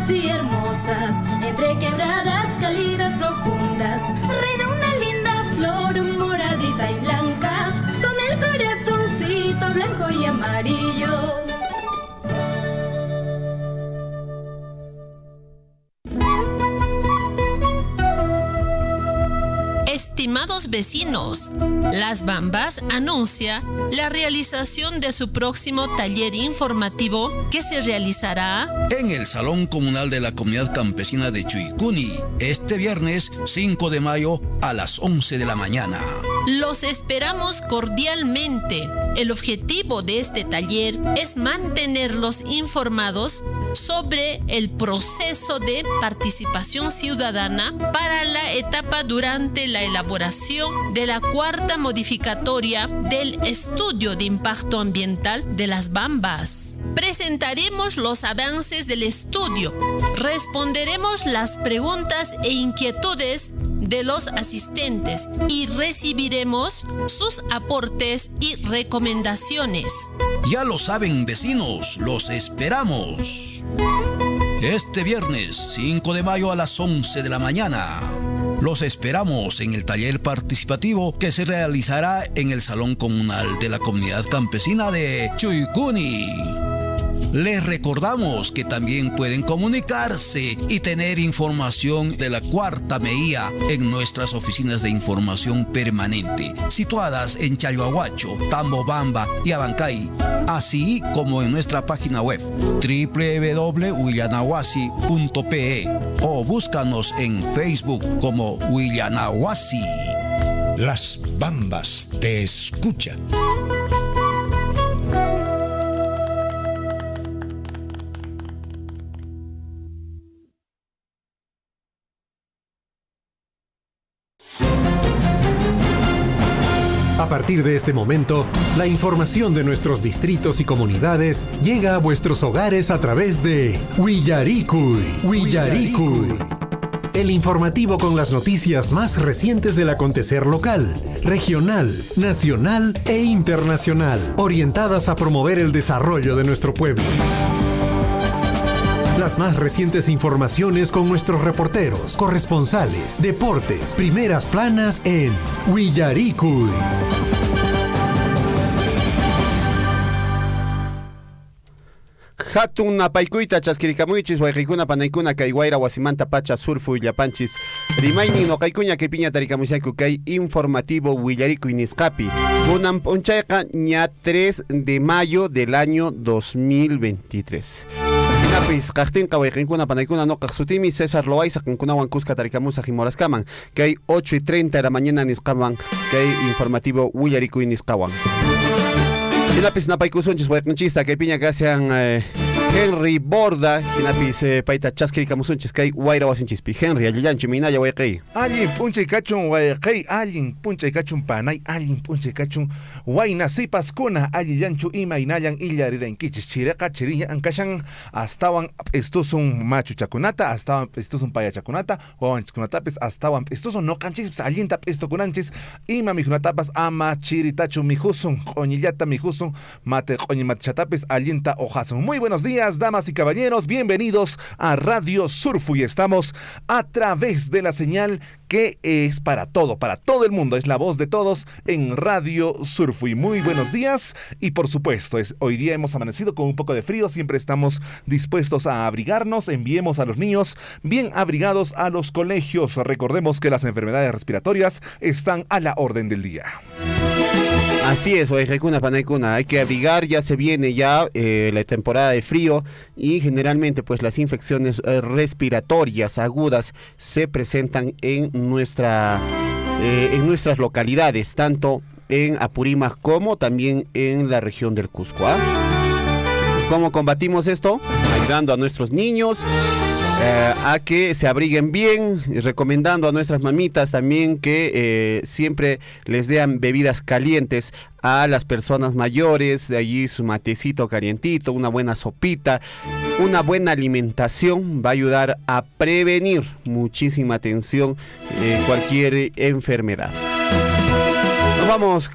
bellas y hermosas, entre quebradas cálidas profundas, reina una linda flor moradita y blanca, con el corazoncito blanco y amarillo. Estimados vecinos, Las Bambas anuncia la realización de su próximo taller informativo que se realizará en el Salón Comunal de la Comunidad Campesina de Chuycuni, este viernes 5 de mayo a las 11 de la mañana. Los esperamos cordialmente. El objetivo de este taller es mantenerlos informados sobre el proceso de participación ciudadana para la etapa durante la elaboración de la cuarta modificatoria del estudio de impacto ambiental de Las Bambas. Presentaremos los avances del estudio, responderemos las preguntas e inquietudes de los asistentes y recibiremos sus aportes y recomendaciones. Ya lo saben, vecinos, los esperamos. Este viernes 5 de mayo a las 11 de la mañana. Los esperamos en el taller participativo que se realizará en el Salón Comunal de la Comunidad Campesina de Chuycuni. Les recordamos que también pueden comunicarse y tener información de la cuarta MEIA en nuestras oficinas de información permanente, situadas en Chayoahuacho, Tambobamba y Abancay, así como en nuestra página web www.willanahuasi.pe o búscanos en Facebook como Willanahuasi. Las Bambas te escuchan. A partir de este momento, la información de nuestros distritos y comunidades llega a vuestros hogares a través de Willaricui. El informativo con las noticias más recientes del acontecer local, regional, nacional e internacional, orientadas a promover el desarrollo de nuestro pueblo. Las más recientes informaciones con nuestros reporteros, corresponsales, deportes, primeras planas en Willaricui. Hatun napaykuita chaskirikamuichis wayqikuna panaykuna kay wayra wasimanta pacha surfu llapanchis rimaynin noqaykuña kay piña tarikamusayku kay informativo Willaricui nisqapi kunan p'unchayqa ña 3 de mayo del año 2023. Pinapis kaqtinqa wayqinkuna panaykuna noqaq sutimi César Loaiza qankunawan kuska tarikamusaq himorasqaman kay 8:30 de la mañana nisqaman kay informativo Willaricui nisqawan. Hinapis napaykusunchis wayqinchista kay piña kasihan Henry Borda, hinapis paita chaskirikamusunchis kay wayra wasinchispi. Henry, allillanchu minaya wayqi. Allin punchay kachun wayqi, allin punchay kachun panay, allin punchay kachun wayna sipaskuna, allillanchu ima inayan illarirankichis chiriqa chiriya ankashan astawan estusun machuchakunata, astawan estusun payachakunata, wawanchiskunatapis astawan estusun noqanchispis allinta estukunanchis, ima mijunatapas ama chiritachu mijusun, qoñillata mijusun, mate qoñimatchatapis allinta ojasun. Muy buenos días, damas y caballeros, bienvenidos a Radio Surfu y estamos a través de la señal que es para todo el mundo, es la voz de todos en Radio Surfu. Y muy buenos días y por supuesto, hoy día hemos amanecido con un poco de frío, siempre estamos dispuestos a abrigarnos, enviemos a los niños bien abrigados a los colegios, recordemos que las enfermedades respiratorias están a la orden del día. Así es, Oejekuna Panaykuna, hay que abrigar, ya se viene ya la temporada de frío y generalmente pues las infecciones respiratorias agudas se presentan en nuestras localidades, tanto en Apurímac como también en la región del Cusco. ¿Cómo combatimos esto? Ayudando a nuestros niños a que se abriguen bien, recomendando a nuestras mamitas también que siempre les den bebidas calientes a las personas mayores, de allí su matecito calientito, una buena sopita, una buena alimentación va a ayudar a prevenir muchísima atención cualquier enfermedad. Nos vamos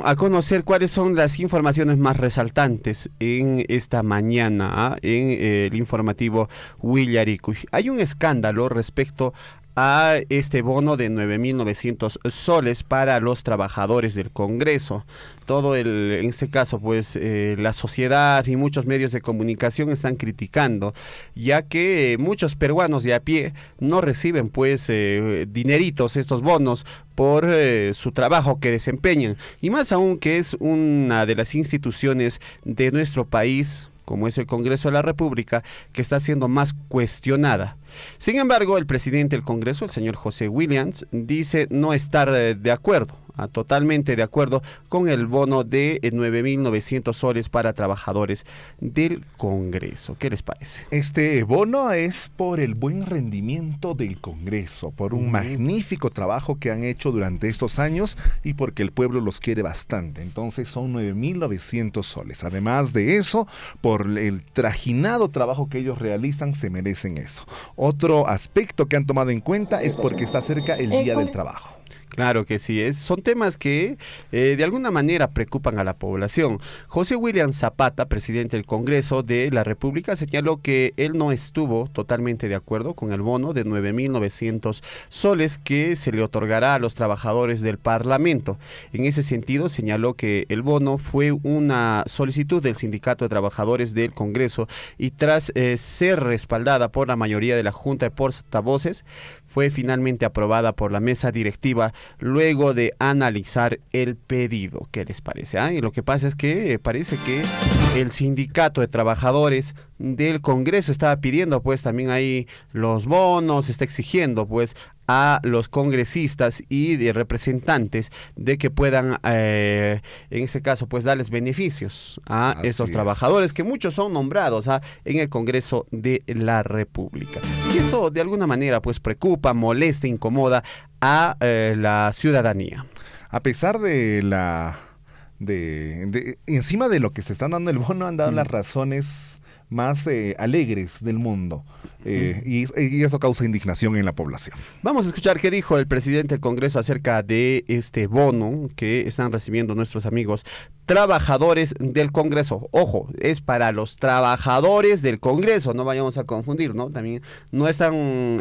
a conocer cuáles son las informaciones más resaltantes en esta mañana, en el informativo Willaricui. Hay un escándalo respecto a este bono de 9.900 soles para los trabajadores del Congreso. En este caso, pues, la sociedad y muchos medios de comunicación están criticando, ya que muchos peruanos de a pie no reciben, pues, dineritos, estos bonos, por su trabajo que desempeñan. Y más aún que es una de las instituciones de nuestro país, como es el Congreso de la República, que está siendo más cuestionada. Sin embargo, el presidente del Congreso, el señor José Williams, dice no estar de acuerdo, totalmente de acuerdo con el bono de 9.900 soles para trabajadores del Congreso. ¿Qué les parece? Este bono es por el buen rendimiento del Congreso, por un magnífico trabajo que han hecho durante estos años y porque el pueblo los quiere bastante. Entonces son 9.900 soles. Además de eso, por el trajinado trabajo que ellos realizan, se merecen eso. Otro aspecto que han tomado en cuenta es porque está cerca el Día del Trabajo. Claro que sí, son temas que de alguna manera preocupan a la población. José William Zapata, presidente del Congreso de la República, señaló que él no estuvo totalmente de acuerdo con el bono de 9.900 soles que se le otorgará a los trabajadores del Parlamento. En ese sentido, señaló que el bono fue una solicitud del Sindicato de Trabajadores del Congreso y tras ser respaldada por la mayoría de la Junta de Portavoces, fue finalmente aprobada por la mesa directiva luego de analizar el pedido. ¿Qué les parece? Y lo que pasa es que parece que el Sindicato de Trabajadores del Congreso estaba pidiendo pues también ahí los bonos, está exigiendo pues a los congresistas y de representantes de que puedan, en este caso, pues darles beneficios a estos trabajadores, que muchos son nombrados en el Congreso de la República. Y eso de alguna manera pues preocupa, molesta, incomoda a la ciudadanía. A pesar de encima de lo que se están dando el bono, han dado las razones más alegres del mundo. Y eso causa indignación en la población. Vamos a escuchar qué dijo el presidente del Congreso acerca de este bono que están recibiendo nuestros amigos trabajadores del Congreso. Ojo, es para los trabajadores del Congreso, no vayamos a confundir, ¿no? También no están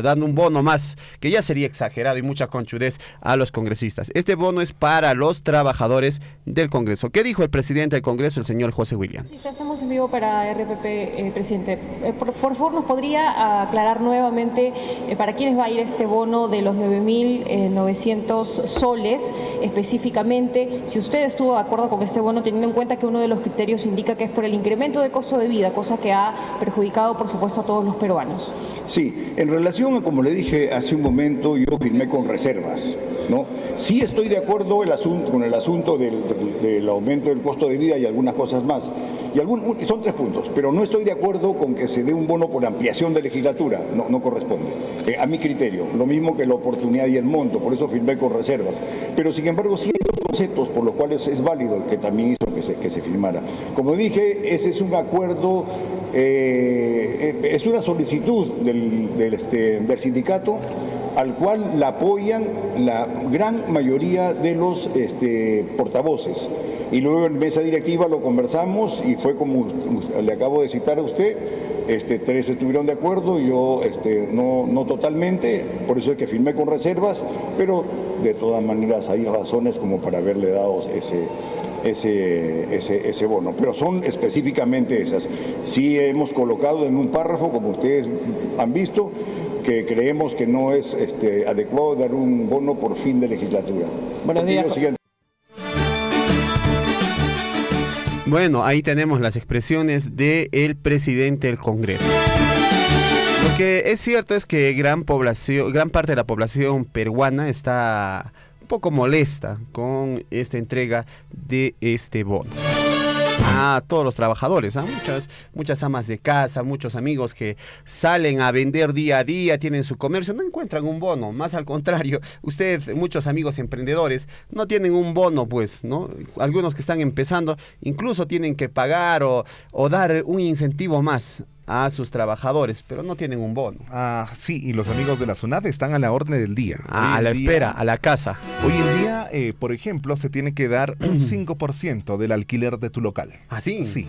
dando un bono más, que ya sería exagerado y mucha conchudez a los congresistas. Este bono es para los trabajadores del Congreso. ¿Qué dijo el presidente del Congreso, el señor José Williams? Sí, estamos en vivo para RPP, presidente. Por favor, ¿nos podría aclarar nuevamente para quiénes va a ir este bono de los 9.900 soles específicamente? Si usted estuvo de acuerdo con este bono, teniendo en cuenta que uno de los criterios indica que es por el incremento de costo de vida, cosa que ha perjudicado, por supuesto, a todos los peruanos. Sí, en relación a, como le dije hace un momento, yo firmé con reservas, ¿no? Sí estoy de acuerdo con el asunto del aumento del costo de vida y algunas cosas más. Son 3 puntos, pero no estoy de acuerdo con que se dé un bono por ampliación de legislatura, no corresponde, a mi criterio, lo mismo que la oportunidad y el monto, por eso firmé con reservas, pero sin embargo sí hay otros conceptos por los cuales es válido que también hizo que se firmara. Como dije, ese es un acuerdo, es una solicitud del sindicato, al cual la apoyan la gran mayoría de los portavoces. Y luego en mesa directiva lo conversamos y fue como le acabo de citar a usted, 3 estuvieron de acuerdo, yo no totalmente, por eso es que firmé con reservas, pero de todas maneras hay razones como para haberle dado ese bono, pero son específicamente esas. Sí hemos colocado en un párrafo, como ustedes han visto, que creemos que no es adecuado dar un bono por fin de legislatura. Buenos días. Bueno, ahí tenemos las expresiones del presidente del Congreso. Lo que es cierto es que gran parte de la población peruana está un poco molesta con esta entrega de este bono a todos los trabajadores, muchas amas de casa, muchos amigos que salen a vender día a día, tienen su comercio, no encuentran un bono, más al contrario, muchos amigos emprendedores no tienen un bono, pues, ¿no? Algunos que están empezando incluso tienen que pagar o dar un incentivo más a sus trabajadores, pero no tienen un bono. Ah, sí, y los amigos de la SUNAT están a la orden del día. A la espera, a la casa. Hoy en día, por ejemplo, se tiene que dar un 5% del alquiler de tu local. ¿Ah, sí? Sí,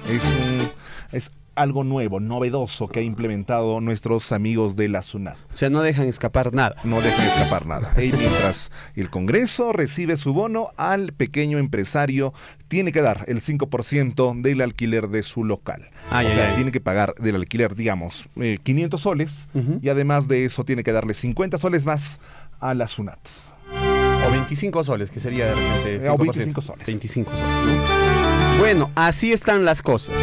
es algo nuevo, novedoso que ha implementado nuestros amigos de la SUNAT. O sea, no dejan escapar nada. No dejan escapar nada. Y mientras el Congreso recibe su bono, al pequeño empresario tiene que dar el 5% del alquiler de su local. Tiene que pagar del alquiler, digamos, 500 soles, y además de eso tiene que darle 50 soles más a la SUNAT. O 25 soles, que sería de repente 5%. O 25 soles. 25 soles, ¿no? Bueno, así están las cosas.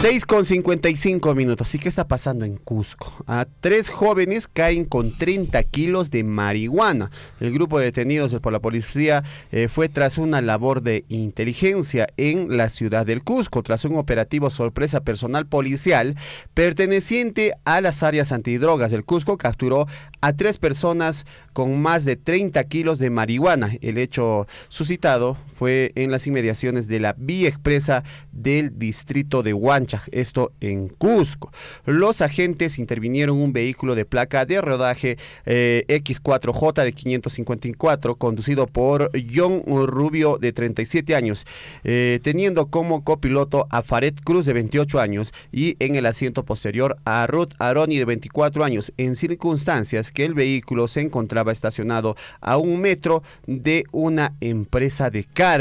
6:55 minutos. ¿Y qué está pasando en Cusco? 3 jóvenes caen con 30 kilos de marihuana. El grupo de detenidos por la policía fue tras una labor de inteligencia en la ciudad del Cusco, tras un operativo sorpresa personal policial perteneciente a las áreas antidrogas del Cusco. Capturó a 3 personas con más de 30 kilos de marihuana. El hecho suscitado fue en las inmediaciones de la vía expresa del distrito de Huancha, esto en Cusco. Los agentes intervinieron un vehículo de placa de rodaje X4J de 554, conducido por John Rubio, de 37 años, teniendo como copiloto a Faret Cruz, de 28 años, y en el asiento posterior a Ruth Aroni, de 24 años, en circunstancias que el vehículo se encontraba estacionado a 1 metro de una empresa de carga.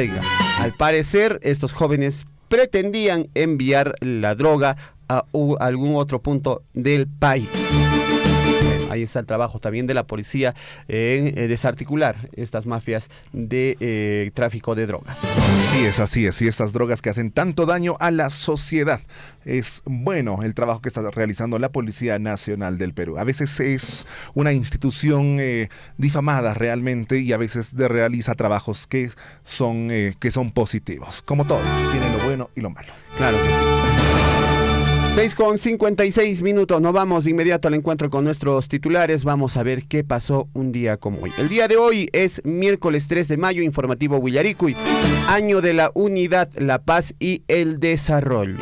Al parecer, estos jóvenes pretendían enviar la droga a algún otro punto del país. Ahí está el trabajo también de la policía en desarticular estas mafias de tráfico de drogas. Sí, es así es. Y estas drogas que hacen tanto daño a la sociedad. Es bueno el trabajo que está realizando la Policía Nacional del Perú. A veces es una institución difamada realmente, y a veces realiza trabajos que son positivos. Como todo, tiene lo bueno y lo malo. Claro que sí. 6:56 minutos, nos vamos de inmediato al encuentro con nuestros titulares. Vamos a ver qué pasó un día como hoy. El día de hoy es miércoles 3 de mayo, informativo Huillaricuy, año de la unidad, la paz y el desarrollo.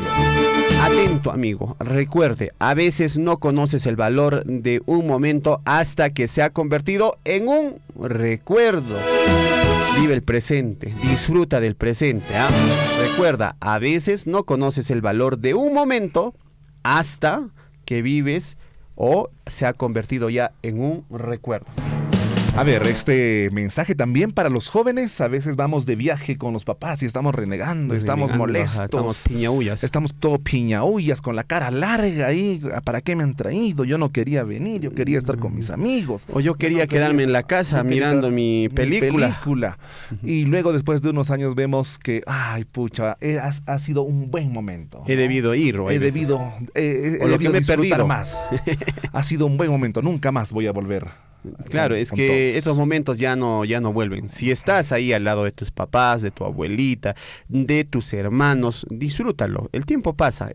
Atento, amigo, recuerde, a veces no conoces el valor de un momento hasta que se ha convertido en un recuerdo. Vive el presente, disfruta del presente. Recuerda, a veces no conoces el valor de un momento hasta que vives o se ha convertido ya en un recuerdo. A ver, este mensaje también para los jóvenes. A veces vamos de viaje con los papás y estamos renegando, estamos molestos. Estamos piñaullas. Estamos todo piñaullas, con la cara larga ahí. ¿Para qué me han traído? Yo no quería venir, yo quería estar con mis amigos. O yo quería quedarme en la casa mirando mi película. Y luego, después de unos años, vemos que, ay, pucha, ha sido un buen momento. He debido ir, o he debido disfrutar más. Ha sido un buen momento, nunca más voy a volver. Claro, es que estos momentos ya no vuelven. Si estás ahí al lado de tus papás, de tu abuelita, de tus hermanos, disfrútalo. El tiempo pasa,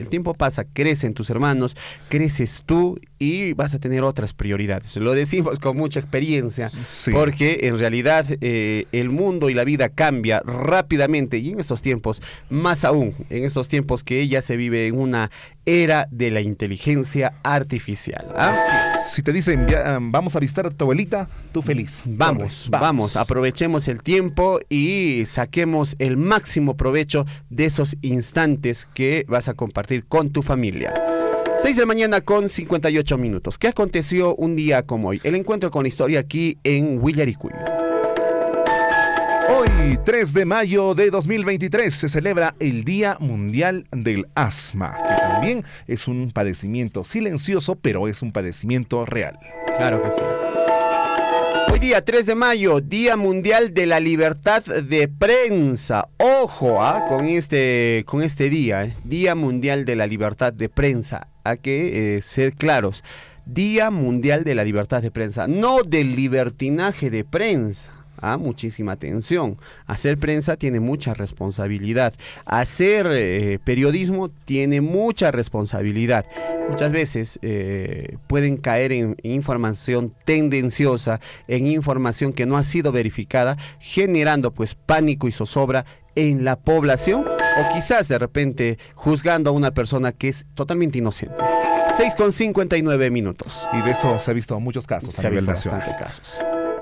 crecen tus hermanos, creces tú y vas a tener otras prioridades. Lo decimos con mucha experiencia, sí, porque en realidad el mundo y la vida cambia rápidamente, y en estos tiempos, más aún, en estos tiempos que ya se vive en una era de la inteligencia artificial. Si te dicen, vamos a visitar a tu abuelita, tú feliz. Vamos, aprovechemos el tiempo y saquemos el máximo provecho de esos instantes que vas a compartir con tu familia. 6 de la mañana con 58 minutos. ¿Qué aconteció un día como hoy? El encuentro con la historia aquí en Huillaricuy. Hoy, 3 de mayo de 2023, se celebra el Día Mundial del Asma, que también es un padecimiento silencioso, pero es un padecimiento real. Claro que sí. Hoy día, 3 de mayo, Día Mundial de la Libertad de Prensa. Ojo con este día, Día Mundial de la Libertad de Prensa. Hay que ser claros. Día Mundial de la Libertad de Prensa, no del libertinaje de prensa. Muchísima atención. Hacer prensa tiene mucha responsabilidad. Hacer periodismo tiene mucha responsabilidad. Muchas veces pueden caer en información tendenciosa, en información que no ha sido verificada, generando pues pánico y zozobra en la población, o quizás de repente juzgando a una persona que es totalmente inocente. 6:59. Y de eso se ha visto muchos casos Se a ha nivel visto nacional. bastante casos.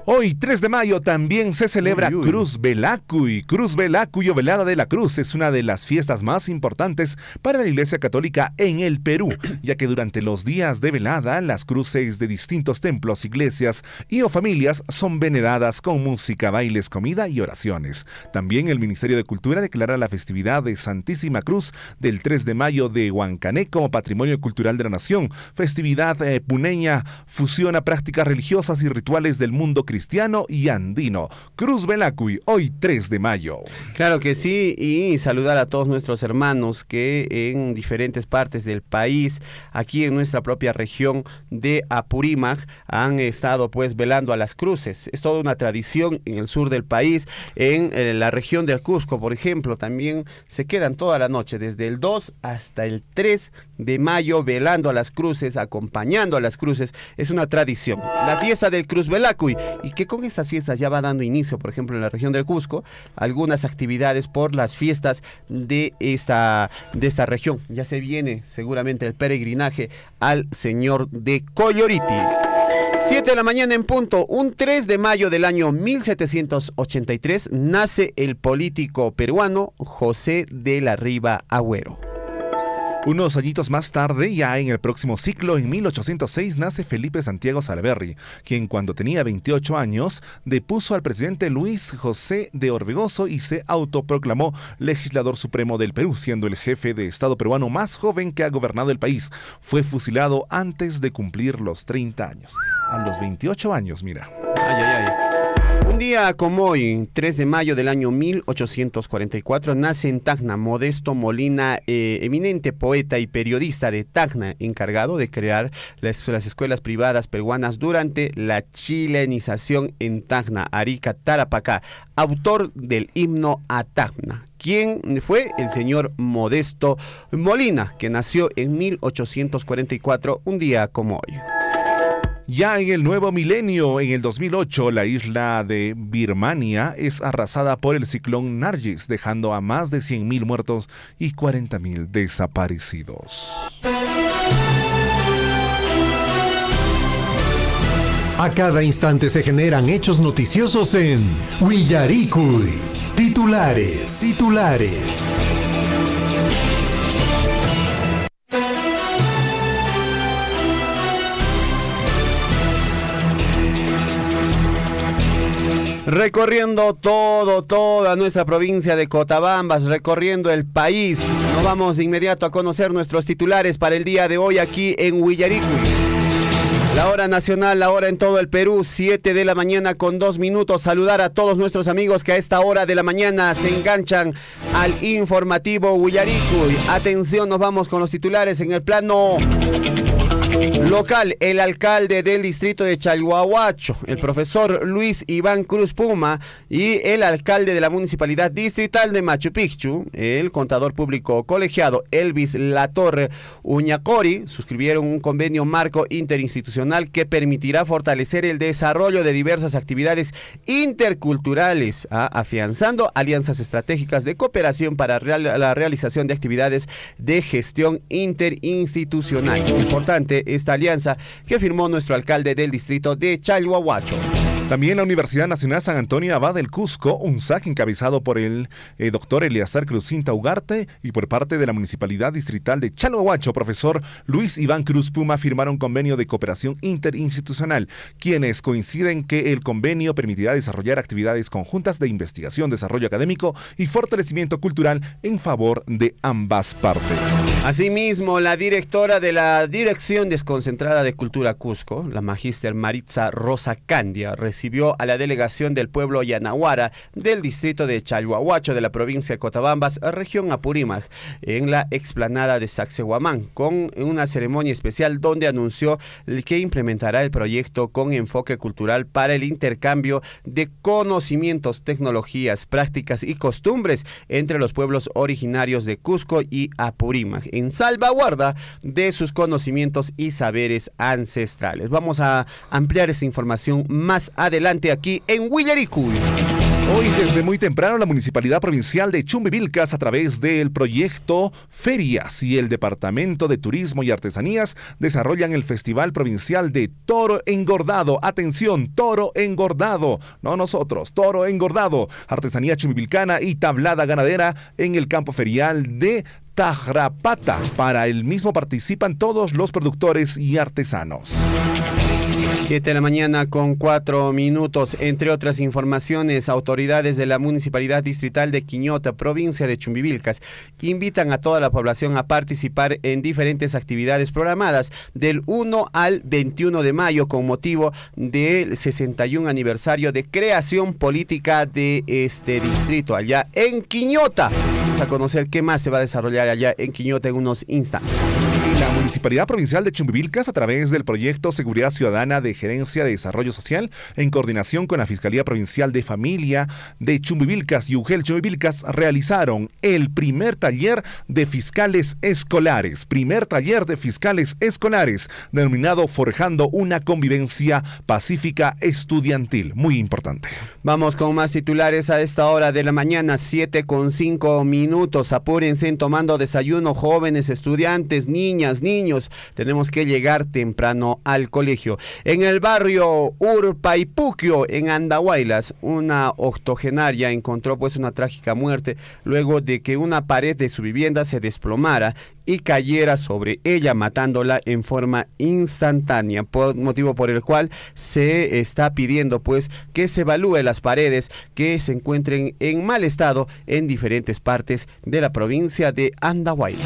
Hoy, 3 de mayo, también se celebra Uy, uy. Cruz Velacuy. Cruz Velacuy o Velada de la Cruz es una de las fiestas más importantes para la Iglesia Católica en el Perú, ya que durante los días de velada, las cruces de distintos templos, iglesias y o familias son veneradas con música, bailes, comida y oraciones. También el Ministerio de Cultura declara la festividad de Santísima Cruz del 3 de mayo de Huancané como Patrimonio Cultural de la Nación. Festividad puneña fusiona prácticas religiosas y rituales del mundo cristiano y andino. Cruz Velacuy, hoy 3 de mayo. Claro que sí, y saludar a todos nuestros hermanos que en diferentes partes del país, aquí en nuestra propia región de Apurímac, han estado pues velando a las cruces. Es toda una tradición en el sur del país, en la región del Cusco, por ejemplo, también se quedan toda la noche, desde el 2 hasta el 3 de mayo, velando a las cruces, acompañando a las cruces. Es una tradición. La fiesta del Cruz Velacuy, y que con estas fiestas ya va dando inicio, por ejemplo, en la región del Cusco, algunas actividades por las fiestas de esta región. Ya se viene seguramente el peregrinaje al Señor de Colloriti. 7 de la mañana en punto, un 3 de mayo del año 1783, nace el político peruano José de la Riva Agüero. Unos añitos más tarde, ya en el próximo siglo, en 1806, nace Felipe Santiago Salaverry, quien cuando tenía 28 años depuso al presidente Luis José de Orbegoso y se autoproclamó legislador supremo del Perú, siendo el jefe de Estado peruano más joven que ha gobernado el país. Fue fusilado antes de cumplir los 30 años. A los 28 años, mira. Ay, ay, ay. Un día como hoy, 3 de mayo del año 1844, nace en Tacna Modesto Molina, eminente poeta y periodista de Tacna, encargado de crear las escuelas privadas peruanas durante la chilenización en Tacna, Arica, Tarapacá, autor del himno a Tacna. ¿Quién fue? El señor Modesto Molina, que nació en 1844, un día como hoy. Ya en el nuevo milenio, en el 2008, la isla de Birmania es arrasada por el ciclón Nargis, dejando a más de 100.000 muertos y 40.000 desaparecidos. A cada instante se generan hechos noticiosos en Willaricui. Titulares. Recorriendo toda nuestra provincia de Cotabambas, recorriendo el país. Nos vamos de inmediato a conocer nuestros titulares para el día de hoy aquí en Willaricui. La hora nacional, la hora en todo el Perú, 7 de la mañana con 2 minutos. Saludar a todos nuestros amigos que a esta hora de la mañana se enganchan al informativo Willaricui. Atención, nos vamos con los titulares en el plano local. El alcalde del distrito de Chalhuahuacho, el profesor Luis Iván Cruz Puma, y el alcalde de la municipalidad distrital de Machu Picchu, el contador público colegiado Elvis Latorre Uñacori, suscribieron un convenio marco interinstitucional que permitirá fortalecer el desarrollo de diversas actividades interculturales, afianzando alianzas estratégicas de cooperación para la realización de actividades de gestión interinstitucional. Importante esta alianza que firmó nuestro alcalde del distrito de Chalhuahuacho. También la Universidad Nacional San Antonio Abad del Cusco, UNSAC, encabezado por el doctor Eleazar Cruzcinta Ugarte, y por parte de la Municipalidad Distrital de Chalhuahuacho, profesor Luis Iván Cruz Puma, firmaron convenio de cooperación interinstitucional, quienes coinciden que el convenio permitirá desarrollar actividades conjuntas de investigación, desarrollo académico y fortalecimiento cultural en favor de ambas partes. Asimismo, la directora de la Dirección Desconcentrada de Cultura Cusco, la magíster Maritza Rosa Candia, recibió a la delegación del pueblo Yanahuara del distrito de Chalhuahuacho de la provincia de Cotabambas, región Apurímac, en la explanada de Sacsayhuamán, con una ceremonia especial donde anunció que implementará el proyecto con enfoque cultural para el intercambio de conocimientos, tecnologías, prácticas y costumbres entre los pueblos originarios de Cusco y Apurímac, en salvaguarda de sus conocimientos y saberes ancestrales. Vamos a ampliar esta información más adelante aquí en Willaricui. Hoy desde muy temprano la Municipalidad Provincial de Chumbivilcas a través del proyecto Ferias y el Departamento de Turismo y Artesanías desarrollan el Festival Provincial de Toro Engordado. Atención, Toro Engordado, no nosotros, Toro Engordado, artesanía chumbivilcana y tablada ganadera en el campo ferial de Tajrapata. Para el mismo participan todos los productores y artesanos. 7 de la mañana con 4 minutos. Entre otras informaciones, autoridades de la Municipalidad Distrital de Quiñota, provincia de Chumbivilcas, invitan a toda la población a participar en diferentes actividades programadas del 1 al 21 de mayo con motivo del 61 aniversario de creación política de este distrito allá en Quiñota. Vamos a conocer qué más se va a desarrollar allá en Quiñota en unos instantes. La Municipalidad Provincial de Chumbivilcas, a través del proyecto Seguridad Ciudadana de Gerencia de Desarrollo Social, en coordinación con la Fiscalía Provincial de Familia de Chumbivilcas y UGEL Chumbivilcas, realizaron el primer taller de fiscales escolares. Denominado Forjando una Convivencia Pacífica Estudiantil. Muy importante. Vamos con más titulares a esta hora de la mañana, 7:05. Apúrense en tomando desayuno, jóvenes, estudiantes, niñas, niños. Tenemos que llegar temprano al colegio. En el barrio Urpaipuquio, en Andahuaylas, una octogenaria encontró pues una trágica muerte luego de que una pared de su vivienda se desplomara y cayera sobre ella, matándola en forma instantánea, motivo por el cual se está pidiendo pues que se evalúe las paredes que se encuentren en mal estado en diferentes partes de la provincia de Andahuaylas.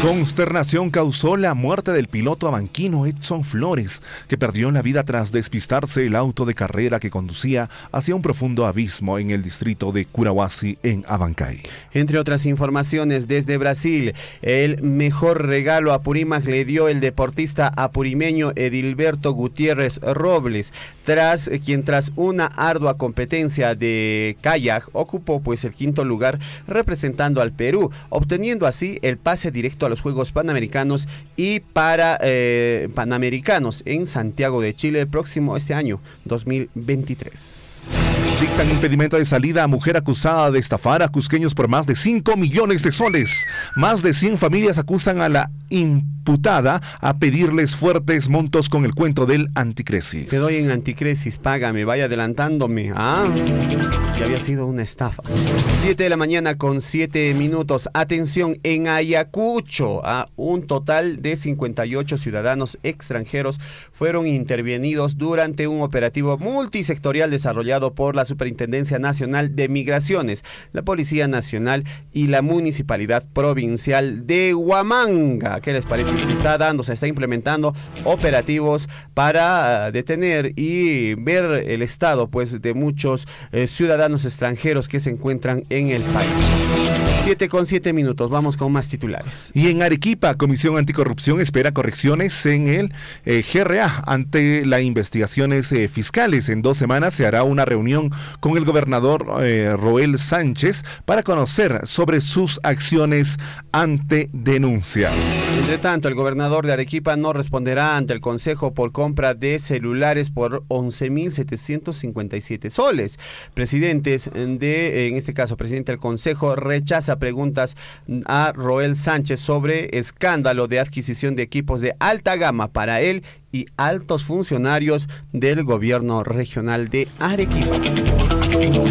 Consternación causó la muerte del piloto abanquino Edson Flores, que perdió la vida tras despistarse el auto de carrera que conducía hacia un profundo abismo en el distrito de Curahuasi, en Abancay. Entre otras informaciones, desde Brasil, el mejor regalo a Apurímac le dio el deportista apurimeño Edilberto Gutiérrez Robles, quien tras una ardua competencia de kayak ocupó pues el quinto lugar representando al Perú, obteniendo así el pase directo a los Juegos Panamericanos y para Panamericanos en Santiago de Chile este año 2023. Dictan impedimento de salida a mujer acusada de estafar a cusqueños por más de 5 millones de soles. Más de 100 familias acusan a la imputada a pedirles fuertes montos con el cuento del anticresis. Te doy en anticresis, págame, vaya adelantándome. Que había sido una estafa. 7 de la mañana con 7 minutos. Atención, en Ayacucho, un total de 58 ciudadanos extranjeros fueron intervenidos durante un operativo multisectorial desarrollado por la Superintendencia Nacional de Migraciones, la Policía Nacional y la Municipalidad Provincial de Huamanga. ¿Qué les parece? Se está implementando operativos para detener y ver el estado pues de muchos ciudadanos extranjeros que se encuentran en el país. 7:07 minutos, vamos con más titulares. Y en Arequipa, Comisión Anticorrupción espera correcciones en el GRA ante las investigaciones fiscales. En 2 semanas se hará una reunión con el gobernador Roel Sánchez para conocer sobre sus acciones ante denuncias. Entre tanto, el gobernador de Arequipa no responderá ante el Consejo por compra de celulares por 11.757 soles. Presidente del Consejo rechaza preguntas a Roel Sánchez sobre escándalo de adquisición de equipos de alta gama para él y altos funcionarios del gobierno regional de Arequipa.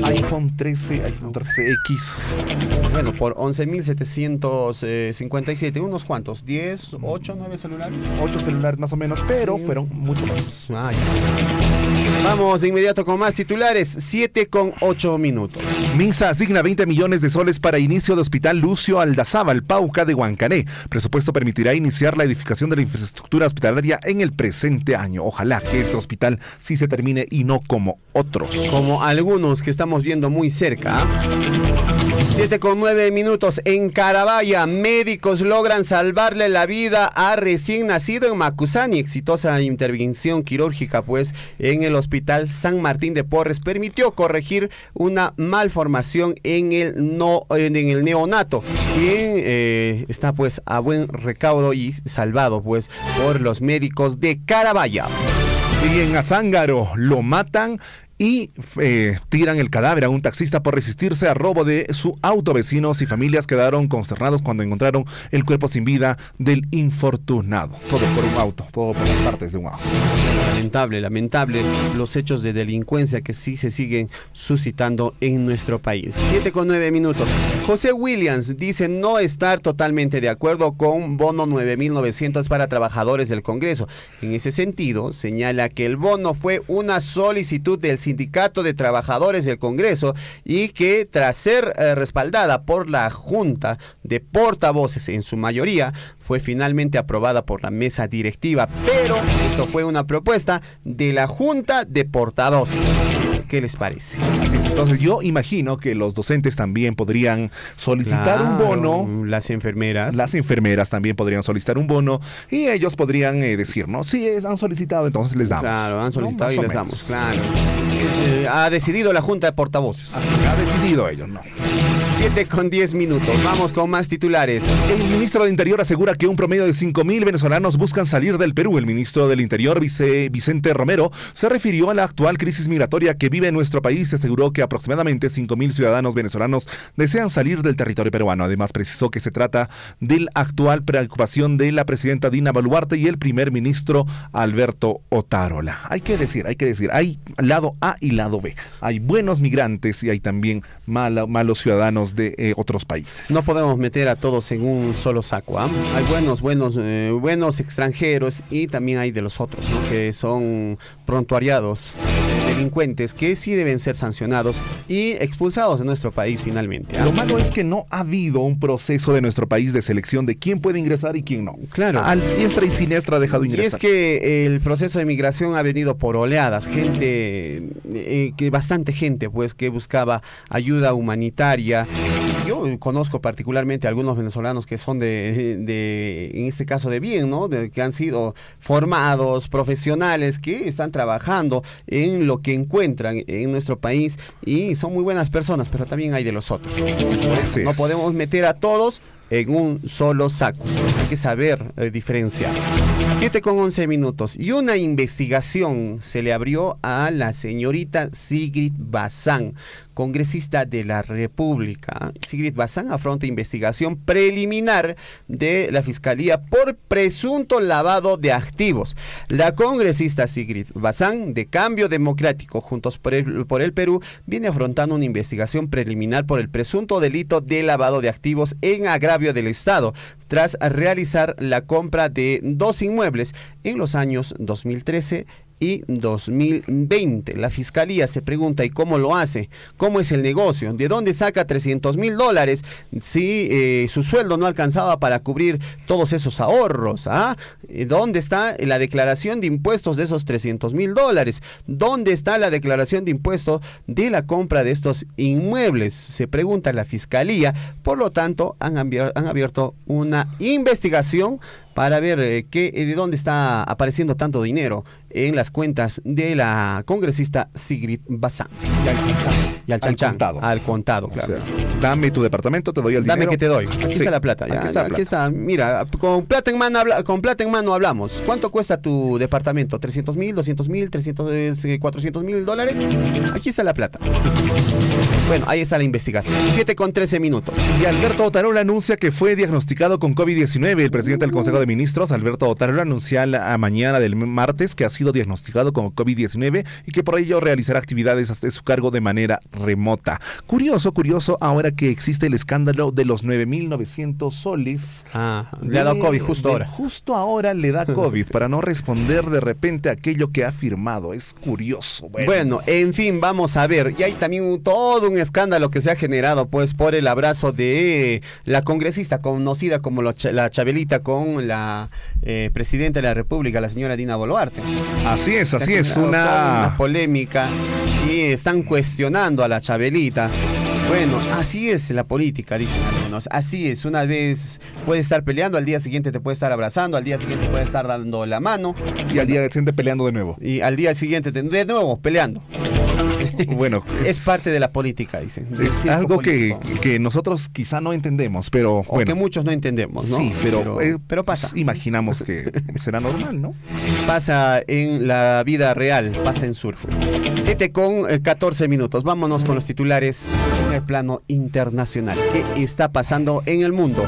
iPhone 13, iPhone 13X. Bueno, por 11.757, unos cuantos, 10, 8, 9 celulares. 8 celulares más o menos, pero fueron mucho más. Vamos de inmediato con más titulares, 7:08 minutos. Minsa asigna 20 millones de soles para inicio de Hospital Lucio Aldazábal, Pauca de Huancané. Presupuesto permitirá iniciar la edificación de la infraestructura hospitalaria en el presente año. Ojalá que este hospital sí se termine y no como otros. Como algunos que estamos viendo muy cerca. 7:09 minutos. En Carabaya, médicos logran salvarle la vida a recién nacido en Macusani. Exitosa intervención quirúrgica, pues, en el Hospital San Martín de Porres permitió corregir una malformación en el neonato, quien está, pues, a buen recaudo y salvado, pues, por los médicos de Carabaya. Y en Azángaro lo matan y tiran el cadáver a un taxista por resistirse al robo de su auto. Vecinos y familias quedaron consternados cuando encontraron el cuerpo sin vida del infortunado. Todo por un auto, todo por las partes de un auto. Lamentable los hechos de delincuencia que sí se siguen suscitando en nuestro país. 7:09. José Williams dice no estar totalmente de acuerdo con bono 9.900 para trabajadores del Congreso. En ese sentido, señala que el bono fue una solicitud del Sindicato de Trabajadores del Congreso y que tras ser respaldada por la Junta de Portavoces en su mayoría, fue finalmente aprobada por la mesa directiva, pero esto fue una propuesta de la Junta de Portavoces. ¿Qué les parece? Así es. Entonces yo imagino que los docentes también podrían solicitar un bono. Las enfermeras. Las enfermeras también podrían solicitar un bono y ellos podrían decir, ¿no? Sí, han solicitado, entonces les damos. Claro, han solicitado, ¿no? Y les damos, claro. Ha decidido la Junta de Portavoces. Ha decidido ellos, ¿no? 7:10. Vamos con más titulares. El ministro de Interior asegura que un promedio de 5.000 venezolanos buscan salir del Perú. El ministro del Interior, Vicente Romero, se refirió a la actual crisis migratoria que vive nuestro país y aseguró que aproximadamente 5.000 ciudadanos venezolanos desean salir del territorio peruano. Además, precisó que se trata de la actual preocupación de la presidenta Dina Boluarte y el primer ministro Alberto Otárola. Hay que decir, hay lado A y lado B. Hay buenos migrantes y hay también malos ciudadanos de otros países. No podemos meter a todos en un solo saco, ¿eh? Hay buenos extranjeros y también hay de los otros, ¿no? Que son prontuariados, delincuentes que sí deben ser sancionados y expulsados de nuestro país finalmente, ¿eh? Lo malo es que no ha habido un proceso de nuestro país de selección de quién puede ingresar y quién no. Claro. Al diestra y siniestra ha dejado ingresar. Y es que el proceso de migración ha venido por oleadas, bastante gente pues que buscaba ayuda humanitaria. Yo conozco particularmente a algunos venezolanos que son en este caso de bien, ¿no? Que han sido formados, profesionales, que están trabajando en lo que encuentran en nuestro país y son muy buenas personas, pero también hay de los otros. No podemos meter a todos en un solo saco. Hay que saber diferenciar. 7:11. Y una investigación se le abrió a la señorita Sigrid Bazán, congresista de la República. Sigrid Bazán afronta investigación preliminar de la Fiscalía por presunto lavado de activos. La congresista Sigrid Bazán, de Cambio Democrático, Juntos por el Perú, viene afrontando una investigación preliminar por el presunto delito de lavado de activos en agravio del Estado, tras realizar la compra de 2 inmuebles en los años 2013 y 2020. La fiscalía se pregunta, ¿y cómo lo hace? ¿Cómo es el negocio? ¿De dónde saca $300,000 si su sueldo no alcanzaba para cubrir todos esos ahorros? ¿Dónde está la declaración de impuestos de esos $300,000? ¿Dónde está la declaración de impuestos de la compra de estos inmuebles? Se pregunta la fiscalía. Por lo tanto, han abierto una investigación para ver de dónde está apareciendo tanto dinero en las cuentas de la congresista Sigrid Bazán. Y al contado, claro. O sea, dame tu departamento, te doy el dinero. Dame que te doy. Aquí está la plata. Aquí está. Mira, con plata en mano hablamos. ¿Cuánto cuesta tu departamento? ¿300,000, 200,000, 400,000 dólares? Aquí está la plata. Bueno, ahí está la investigación. 7:13. Y Alberto Otárola anuncia que fue diagnosticado con COVID-19. El presidente del Consejo de Ministros, Alberto Otárola, anunció a mañana del martes que ha sido diagnosticado con COVID-19 y que por ello realizará actividades de su cargo de manera remota. Curioso, ahora que existe el escándalo de los 9.900 soles. Le ha dado COVID justo ahora. Justo ahora le da COVID para no responder de repente a aquello que ha firmado. Es curioso. Bueno, en fin, vamos a ver. Y hay también todo un escándalo que se ha generado pues por el abrazo de la congresista conocida como la Chabelita con la presidenta de la República, la señora Dina Boluarte. Así es, una polémica y están cuestionando a la Chabelita. Bueno, así es la política, dicen algunos. Así es, una vez puede estar peleando, al día siguiente te puede estar abrazando, al día siguiente puede estar dando la mano. Y al día siguiente peleando de nuevo. Y al día siguiente de nuevo peleando. Bueno, es parte de la política, dicen. Es algo que nosotros quizá no entendemos, pero o que muchos no entendemos, ¿no? Sí, pero pasa. Imaginamos que será normal, ¿no? Pasa en la vida real, pasa en surf. 7:14. Vámonos con los titulares en el plano internacional. ¿Qué está pasando en el mundo?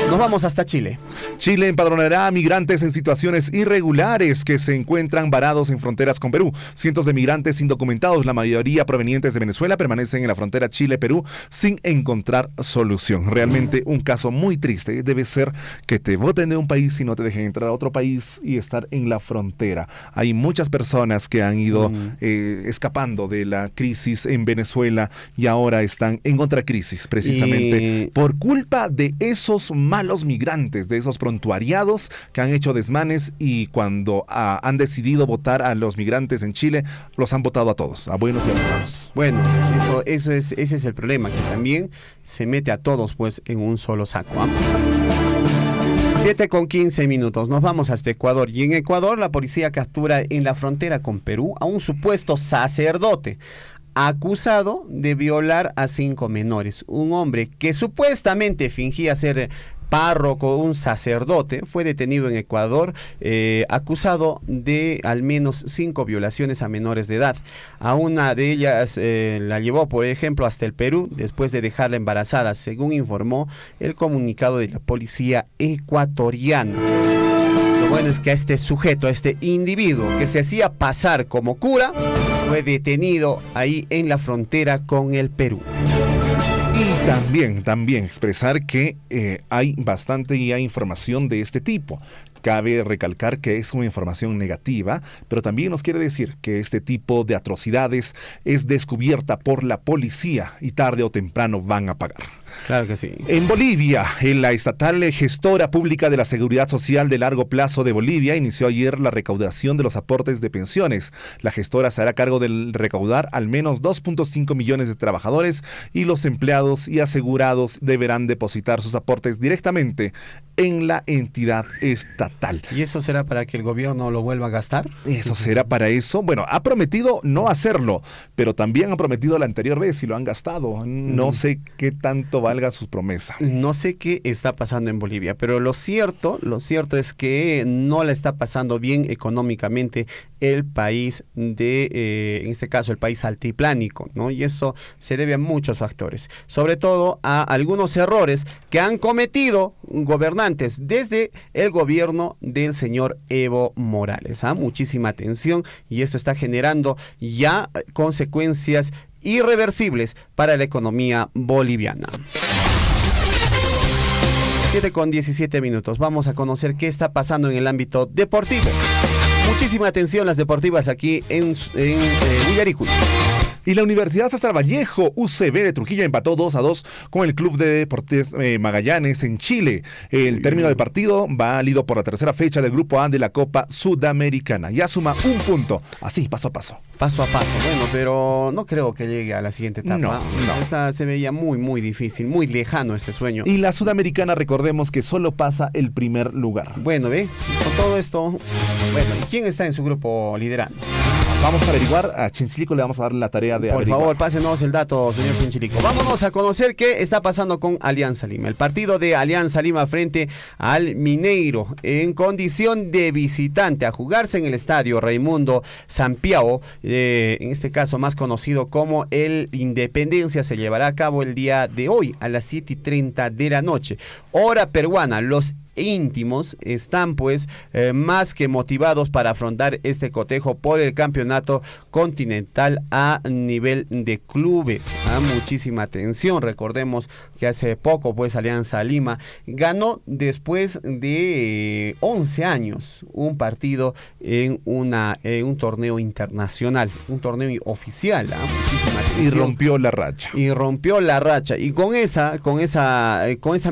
Nos vamos hasta Chile. Chile empadronará a migrantes en situaciones irregulares que se encuentran varados en fronteras con Perú. Cientos de migrantes indocumentados, la mayoría provenientes de Venezuela, permanecen en la frontera Chile-Perú sin encontrar solución. Realmente un caso muy triste. Debe ser que te voten de un país y no te dejen entrar a otro país y estar en la frontera. Hay muchas personas que han ido escapando de la crisis en Venezuela y ahora están en otra crisis, precisamente por culpa de esos malos migrantes, de esos prontuariados que han hecho desmanes, y cuando han decidido votar a los migrantes en Chile, los han votado a todos, a buenos y a malos. Bueno, ese es el problema, que también se mete a todos pues en un solo saco. 7:15. Nos vamos hasta Ecuador. Y en Ecuador la policía captura en la frontera con Perú a un supuesto sacerdote acusado de violar a 5 menores. Un hombre que supuestamente fingía ser párroco, un sacerdote, fue detenido en Ecuador acusado de al menos 5 violaciones a menores de edad. A una de ellas la llevó, por ejemplo, hasta el Perú después de dejarla embarazada, según informó el comunicado de la policía ecuatoriana. Lo bueno es que a este sujeto, a este individuo que se hacía pasar como cura, fue detenido ahí en la frontera con el Perú. Y también expresar que hay bastante información de este tipo. Cabe recalcar que es una información negativa, pero también nos quiere decir que este tipo de atrocidades es descubierta por la policía y tarde o temprano van a pagar. Claro que sí. En Bolivia, la estatal gestora pública de la Seguridad Social de Largo Plazo de Bolivia inició ayer la recaudación de los aportes de pensiones. La gestora se hará cargo de recaudar al menos 2.5 millones de trabajadores, y los empleados y asegurados deberán depositar sus aportes directamente en la entidad estatal. ¿Y eso será para que el gobierno lo vuelva a gastar? Eso será para eso. Bueno, ha prometido no hacerlo, pero también ha prometido la anterior vez y lo han gastado. No sé qué tanto valga sus promesas. No sé qué está pasando en Bolivia, pero lo cierto es que no la está pasando bien económicamente el país en este caso el país altiplánico, ¿no? Y eso se debe a muchos factores, sobre todo a algunos errores que han cometido gobernantes desde el gobierno del señor Evo Morales. Muchísima atención, y esto está generando ya consecuencias irreversibles para la economía boliviana. 7:17. Vamos a conocer qué está pasando en el ámbito deportivo. Muchísima atención, las deportivas aquí en Villaricul. Y la Universidad César Vallejo, UCB de Trujillo, empató 2-2 con el Club de Deportes Magallanes en Chile. El término del partido válido por la tercera fecha del Grupo A de la Copa Sudamericana. Ya suma un punto, así paso a paso. Paso a paso, bueno, pero no creo que llegue a la siguiente etapa. No. Esta se veía muy difícil, muy lejano este sueño. Y la Sudamericana, recordemos que solo pasa el primer lugar. Bueno, con todo esto, bueno, ¿y quién está en su grupo liderando? Vamos a averiguar, a Chinchilico le vamos a dar la tarea de averiguar. Por favor, pásenos el dato, señor Chinchilico. Vámonos a conocer qué está pasando con Alianza Lima. El partido de Alianza Lima frente al Mineiro, en condición de visitante, a jugarse en el estadio Raimundo Sampiao, en este caso más conocido como el Independencia, se llevará a cabo el día de hoy a las 7:30 de la noche. Hora peruana. Los íntimos están pues más que motivados para afrontar este cotejo por el campeonato continental a nivel de clubes. Muchísima atención. Recordemos que hace poco pues Alianza Lima ganó después de 11 años un partido en un torneo internacional, un torneo oficial. Muchísima atención. Y rompió la racha. Y con esa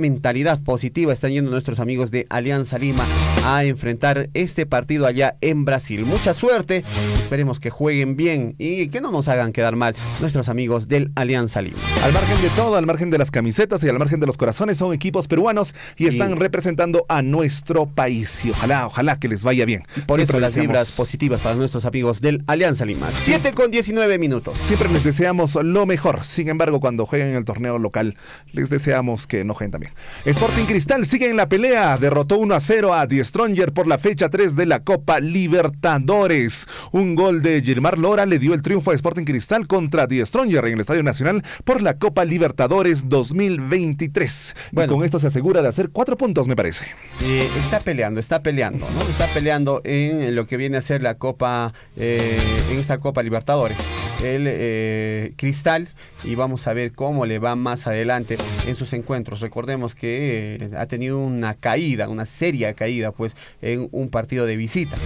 mentalidad positiva están yendo nuestros amigos de Alianza Lima a enfrentar este partido allá en Brasil. Mucha suerte, esperemos que jueguen bien y que no nos hagan quedar mal nuestros amigos del Alianza Lima. Al margen de todo, al margen de las camisetas y al margen de los corazones, son equipos peruanos y están representando a nuestro país. Y ojalá que les vaya bien. Por eso las vibras positivas para nuestros amigos del Alianza Lima. 7:19. Siempre les deseamos deseamos lo mejor. Sin embargo, cuando jueguen en el torneo local, les deseamos que no jueguen también. Sporting Cristal sigue en la pelea. Derrotó 1-0 a Die Stronger por la fecha 3 de la Copa Libertadores. Un gol de Gilmar Lora le dio el triunfo a Sporting Cristal contra Die Stronger en el Estadio Nacional por la Copa Libertadores 2023. Bueno. Y con esto se asegura de hacer 4 puntos, me parece. Está peleando, ¿no? Está peleando en lo que viene a ser la Copa, en esta Copa Libertadores. El Cristal, y vamos a ver cómo le va más adelante en sus encuentros. Recordemos que ha tenido una seria caída, pues, en un partido de visita. ¿no?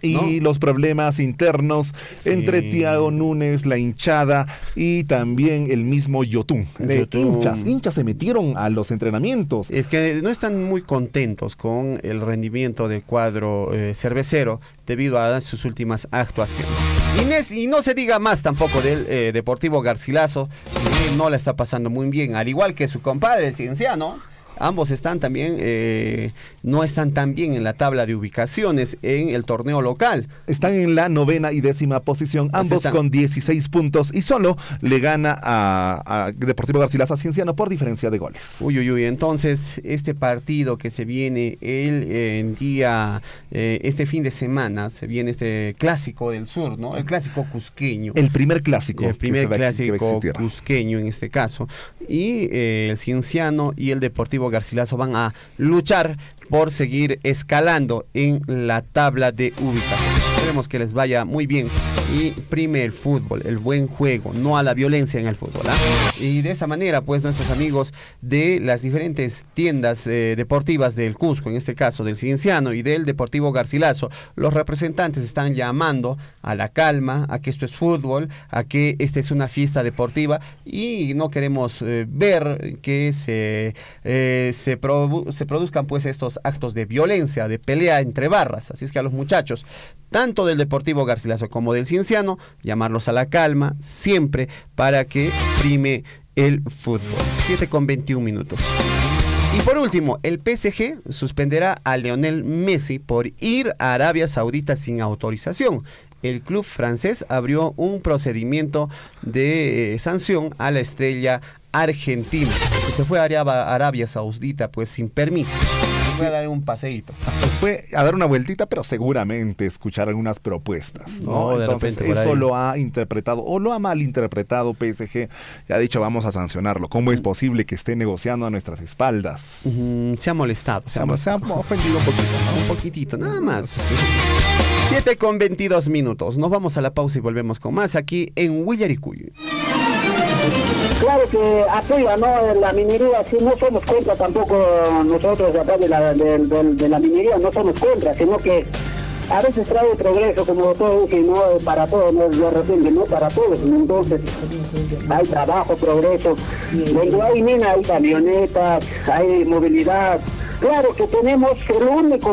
Y los problemas internos entre Thiago Núñez, la hinchada y también el mismo Yotún. Hinchas se metieron a los entrenamientos. Es que no están muy contentos con el rendimiento del cuadro cervecero debido a sus últimas actuaciones. Y no se diga más tampoco del Deportivo Garcilaso, que no la está pasando muy bien, al igual que su compadre, el Cienciano. Ambos están también, no están tan bien en la tabla de ubicaciones en el torneo local. Están en la 9ª y 10ª posición, ambos con 16 puntos, y solo le gana a Deportivo Garcilaso a Cienciano por diferencia de goles. Entonces este partido que se viene este fin de semana, se viene este clásico del sur, ¿no? El clásico cusqueño. El primer clásico cusqueño en este caso. Y el Cienciano y el Deportivo Garcilaso van a luchar por seguir escalando en la tabla de ubicación. Esperemos que les vaya muy bien y prime el fútbol, el buen juego, no a la violencia en el fútbol, ¿eh? Y de esa manera, pues, nuestros amigos de las diferentes tiendas deportivas del Cusco, en este caso del Cienciano y del Deportivo Garcilaso, los representantes están llamando a la calma, a que esto es fútbol, a que esta es una fiesta deportiva y no queremos ver que se produzcan, pues, estos actos de violencia, de pelea entre barras. Así es que a los muchachos, tanto del Deportivo Garcilaso como del Cienciano, llamarlos a la calma siempre para que prime el fútbol. 7:21. Y por último, el PSG suspenderá a Lionel Messi por ir a Arabia Saudita sin autorización. El club francés abrió un procedimiento de sanción a la estrella argentina, que se fue a Arabia Saudita, pues, sin permiso. Fue a dar un paseíto. Se fue a dar una vueltita, pero seguramente escuchar algunas propuestas, ¿no? Entonces eso lo ha interpretado o lo ha malinterpretado PSG y ha dicho vamos a sancionarlo. ¿Cómo es posible que esté negociando a nuestras espaldas? Se ha molestado. Se ha ofendido un poquito, ¿no? Un poquitito, nada más. 7:22. Nos vamos a la pausa y volvemos con más aquí en Huillaricuyú. Claro que apoya, ¿no? La minería, si no somos contra tampoco nosotros acá de la minería, no somos contra, sino que a veces trae progreso, como todos dicen, ¿no? Para todos, no de repente, no para todos. Entonces, hay trabajo, progreso. Donde hay mina, hay camionetas, hay movilidad. Claro que tenemos el único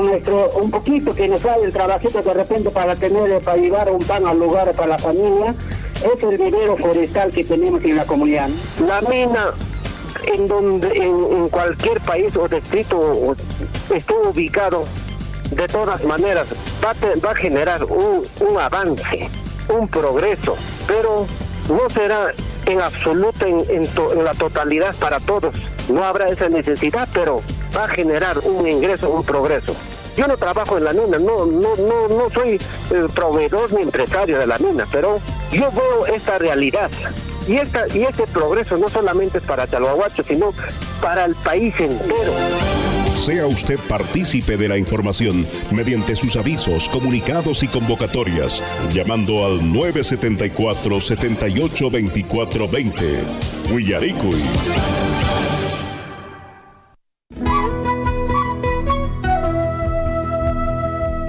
un poquito que nos da el trabajito de repente para llevar un pan al lugar para la familia. Es el vivero forestal que tenemos en la comunidad. La mina, en cualquier país o distrito esté ubicado, de todas maneras va a generar un avance, un progreso, pero no será en absoluto en la totalidad para todos. No habrá esa necesidad, pero va a generar un ingreso, un progreso. Yo no trabajo en la mina, no soy proveedor ni empresario de la mina, pero yo veo esta realidad y este progreso no solamente es para Chalhuahuacho, sino para el país entero. Sea usted partícipe de la información mediante sus avisos, comunicados y convocatorias, llamando al 974-782420. Huillaricuyú.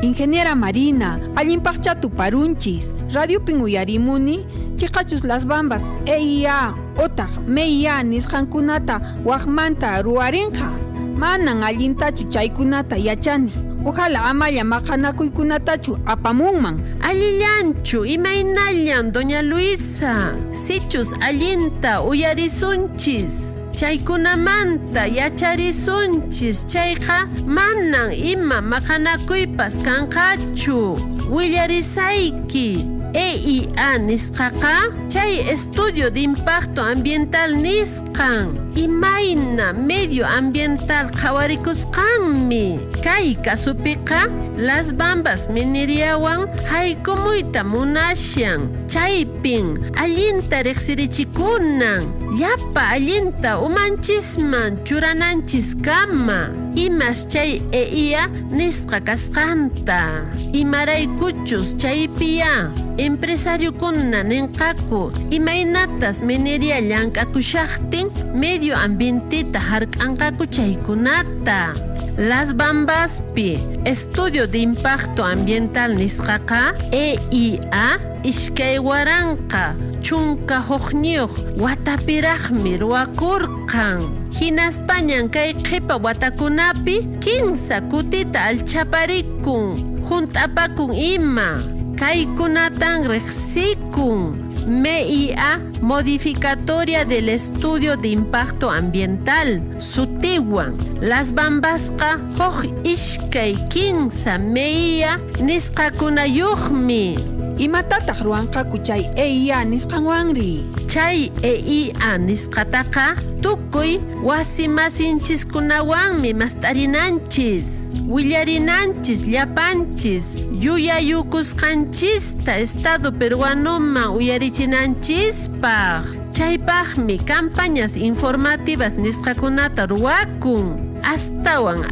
Ingeniera Marina, allimpaqcha tuparunchis, Radio Pinguyarimuni, chiqachus las bambas, EIA, otaq, MEIA, nisqankunata, waqmanta ruwarinqa, manan allintachu chaykunata yachani. Ojalá amaya maqanakuykunatachu apamunman. Allillanchu, imaynallan, doña Luisa. Sichus allinta uyarisunchis. Chaykunamanta yacharisunchis. Chayqa manan ima maqanakuypas kanqachu. Willarisayki. EIA nisqaqa chay estudio de impacto ambiental nisqan imayna medio ambiental qhawarikusqanmi. Kay kasupiqa Las Bambas mineriawan haykumuyta munashan. Chaypin allinta riqsirichikunan. Llapa allinta umanchisman churananchis kama. Imas chay EIA nisqa kasqanta. Imaraykuchus chaypiya empresario kunna ninqaku imaynatas mineria llankakushaqtin medio ambientita hark'anqaku chaykunata. Las Bambaspi estudio de impacto ambiental nisqaqa EIA ishkay waranqa chunka huqniyuq watapiraqmi ruwakurqan. Hinaspañan kay qhipa watakunapi 15 kutita alchaparikun hunt'apakun ima. Kaykunatan riqsikun MEIA modificatoria del estudio de impacto ambiental sutiwan. Las Bambasqa huk ishkay 15 MEIA nisqakunayuqmi. Imatataq ruwanqaku chay EIA nisqanwanri? Chay EIA nisqataqa tukuy wasimasinchis-kunawanmi mast'arinanchis, willarinanchis llapanchis, yuyayukusqanchista Estado peruanuman uyarichinanchispaq. Chaypaqmi campañas informativas nisqakunata ruwakun. Astawan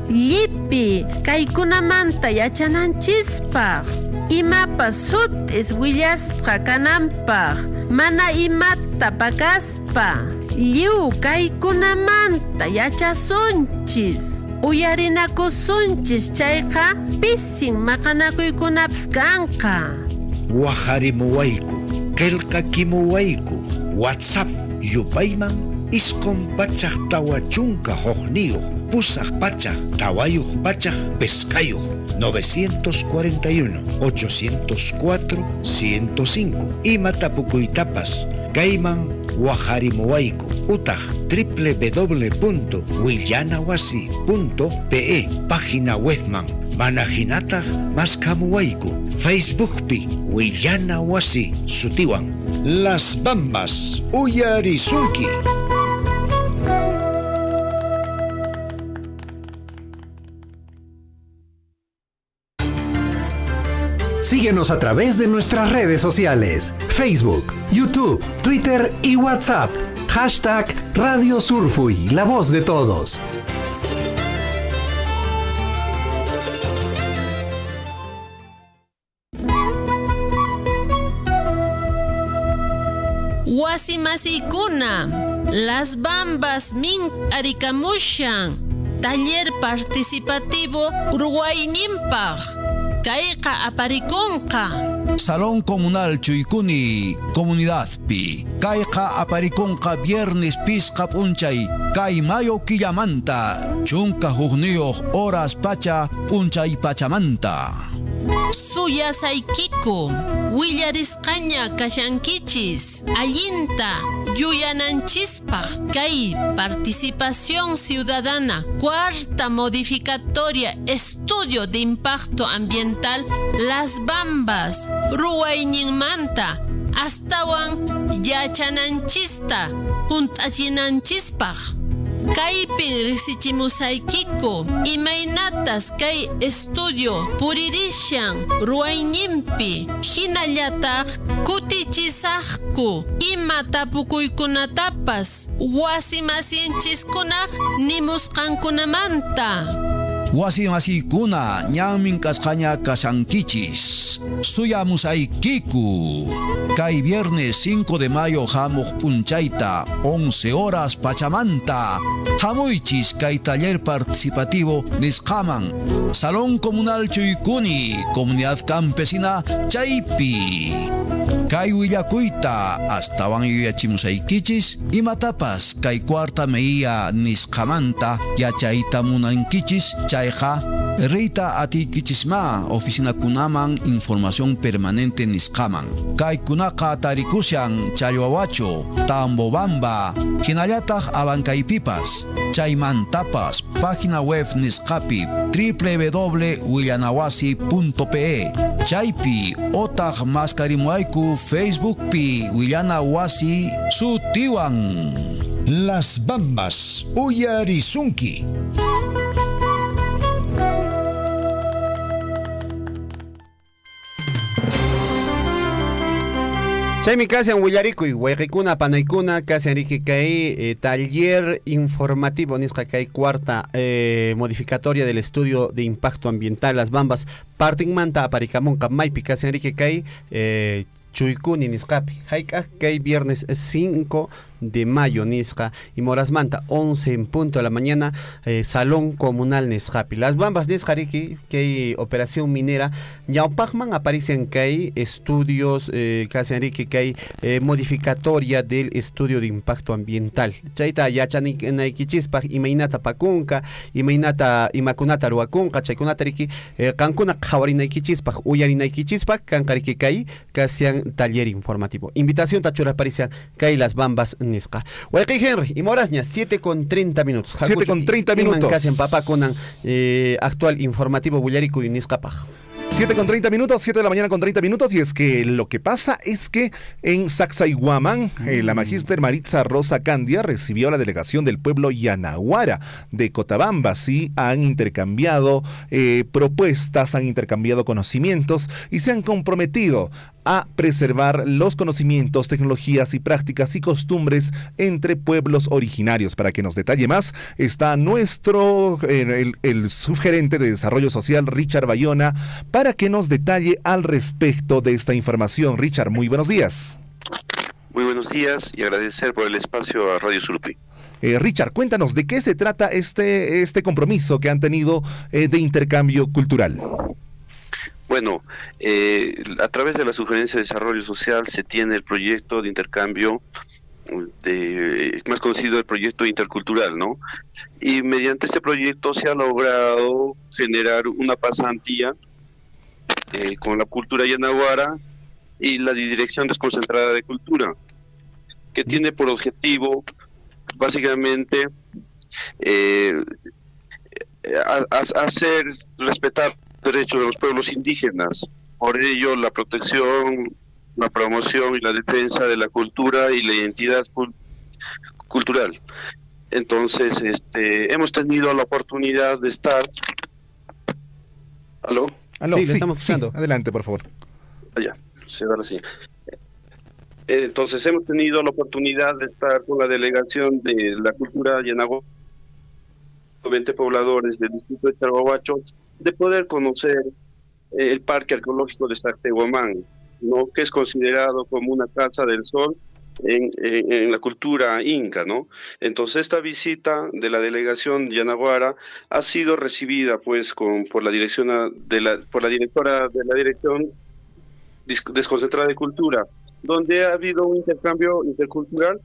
llipi kaykunamanta yachananchispaq. Imapas sutis willasqa kananpaq mana imata pakaspa lliw kaykunamanta yachasunchis uyarinakusunchis chayqa pisin maqanakuykunapas kanqa. Waqharimuwayku, qillqakimuwayku, WhatsApp yupayman isqun pachaq tawa chunka huqniyuq pusaq pachaq tawayuq pachaq pesqayuq 941-804-105 imatapukuytapas kayman waqharimuwayku utaq www.willanawasi.pe página webman mana hinataq maskamuwayku Facebookpi Willanawasi sutiwan Las Bambas uyarisunki. Síguenos a través de nuestras redes sociales, Facebook, YouTube, Twitter y WhatsApp. Hashtag Radio Surfuy, la voz de todos. Wasimasikuna, Las Bambas min arikamushan, taller participativo Uruguaynimpaq. Kayqa aparikunqa Salón Comunal Chuykuni Comunidad Pi Kayqa aparikunqa Viernes Pisqa Punchay Kay Mayo Killamanta Chunka Huqniyuq Horas Pacha Punchay Pachamanta Suyasaykiku willarisqaña kashankichis allinta yuyananchispaq kay participación ciudadana cuarta modificatoria estudio de impacto ambiental Las Bambas ruwayninmanta astawan yachananchista hunt'achinanchispaq kaypin riqsichimusaykiku imaynatas kay estudio puririshan ruwaynimpi hinallataq kutichisaqku ima tapukuykunatapas wasimasinchikkunaq nimusqankunamanta. Wasimasikuna ñanmin kasqaña kashankichis suyamusaykiku kay viernes 5 de mayo hamuq punchayta 11 horas pachamanta hamuychis kay taller participativo nisqaman Salón Comunal Chuykuni Comunidad Campesina chaypi kay willakuyta astawan yuyachimusaykichis imatapas kay cuarta meia nisqamanta yachayta munankichis chayqa rita atikichisma oficina kunaman información permanente nisqaman kaykunaqa tarikushan Challwawacho, Tambobamba, hinallataq Abancaypipas chaymantapas página web nisqapi www.willanawasi.pe. Chaypi otaq mascarimuayku Facebook pi Willanawasi sutiwan. Las Bambas Uyarisunki. Chaymi kasian willarikuy wayqikuna panaykuna kasian riki kay taller informativo nisqa kay cuarta modificatoria del estudio de impacto ambiental Las Bambas partinmanta aparikamunqa maypi kasian riki kay Chuykuni nisqapi hayk'aq kay viernes 5 de mayo nisqa y morasmanta 11 en punto de la mañana salón comunal nisqapi Las Bambas nisqa riki kay operación minera ñawpaqman aparecen kay estudios casi riki kay modificatoria del estudio de impacto ambiental chayta yachanaykichispaq imaynata pakunqa imakunata ruwakunqa chaykunata riki qankuna qhawarinaykichispaq uyarinaykichispaq kanqa riki kay kasian taller informativo invitación tachura aparecen kay Las Bambas nisqa. Wayqi Henry, y morasña 7:30 minutos. 7:30 minutos. Casi en papá con actual informativo bullarico y nisqapaj. 7:30 minutos, 7 de la mañana con 30 minutos, y es que lo que pasa es que en Sacsayhuamán, la magíster Maritza Rosa Candia recibió a la delegación del pueblo Yanaguara de Cotabamba. Sí, han intercambiado propuestas, han intercambiado conocimientos y se han comprometido a preservar los conocimientos, tecnologías y prácticas y costumbres entre pueblos originarios. Para que nos detalle más, está nuestro, el subgerente de Desarrollo Social, Richard Bayona, para que nos detalle al respecto de esta información. Richard, muy buenos días. Muy buenos días y agradecer por el espacio a Radio Surupí. Richard, cuéntanos, ¿de qué se trata este compromiso que han tenido de intercambio cultural? Bueno, a través de la Sugerencia de Desarrollo Social se tiene el proyecto de intercambio, más conocido el proyecto intercultural, ¿no? Y mediante este proyecto se ha logrado generar una pasantía con la cultura yanaguara y la Dirección Desconcentrada de Cultura, que tiene por objetivo, básicamente, hacer respetar derechos de los pueblos indígenas. Por ello, la protección, la promoción y la defensa de la cultura y la identidad cultural. Entonces, hemos tenido la oportunidad de estar... ¿Aló? ¿Aló? Sí, estamos escuchando. Sí, adelante, por favor. Allá, sí, ahora sí. Entonces, hemos tenido la oportunidad de estar con la delegación de la cultura yanaguara, 20 pobladores del distrito de Chalhuahuacho, de poder conocer el Parque Arqueológico de Sacsayhuamán, ¿no? Que es considerado como una casa del sol en la cultura inca, ¿no? Entonces esta visita de la delegación yanaguara ha sido recibida pues por la directora de la Dirección Desconcentrada de Cultura, donde ha habido un intercambio intercultural.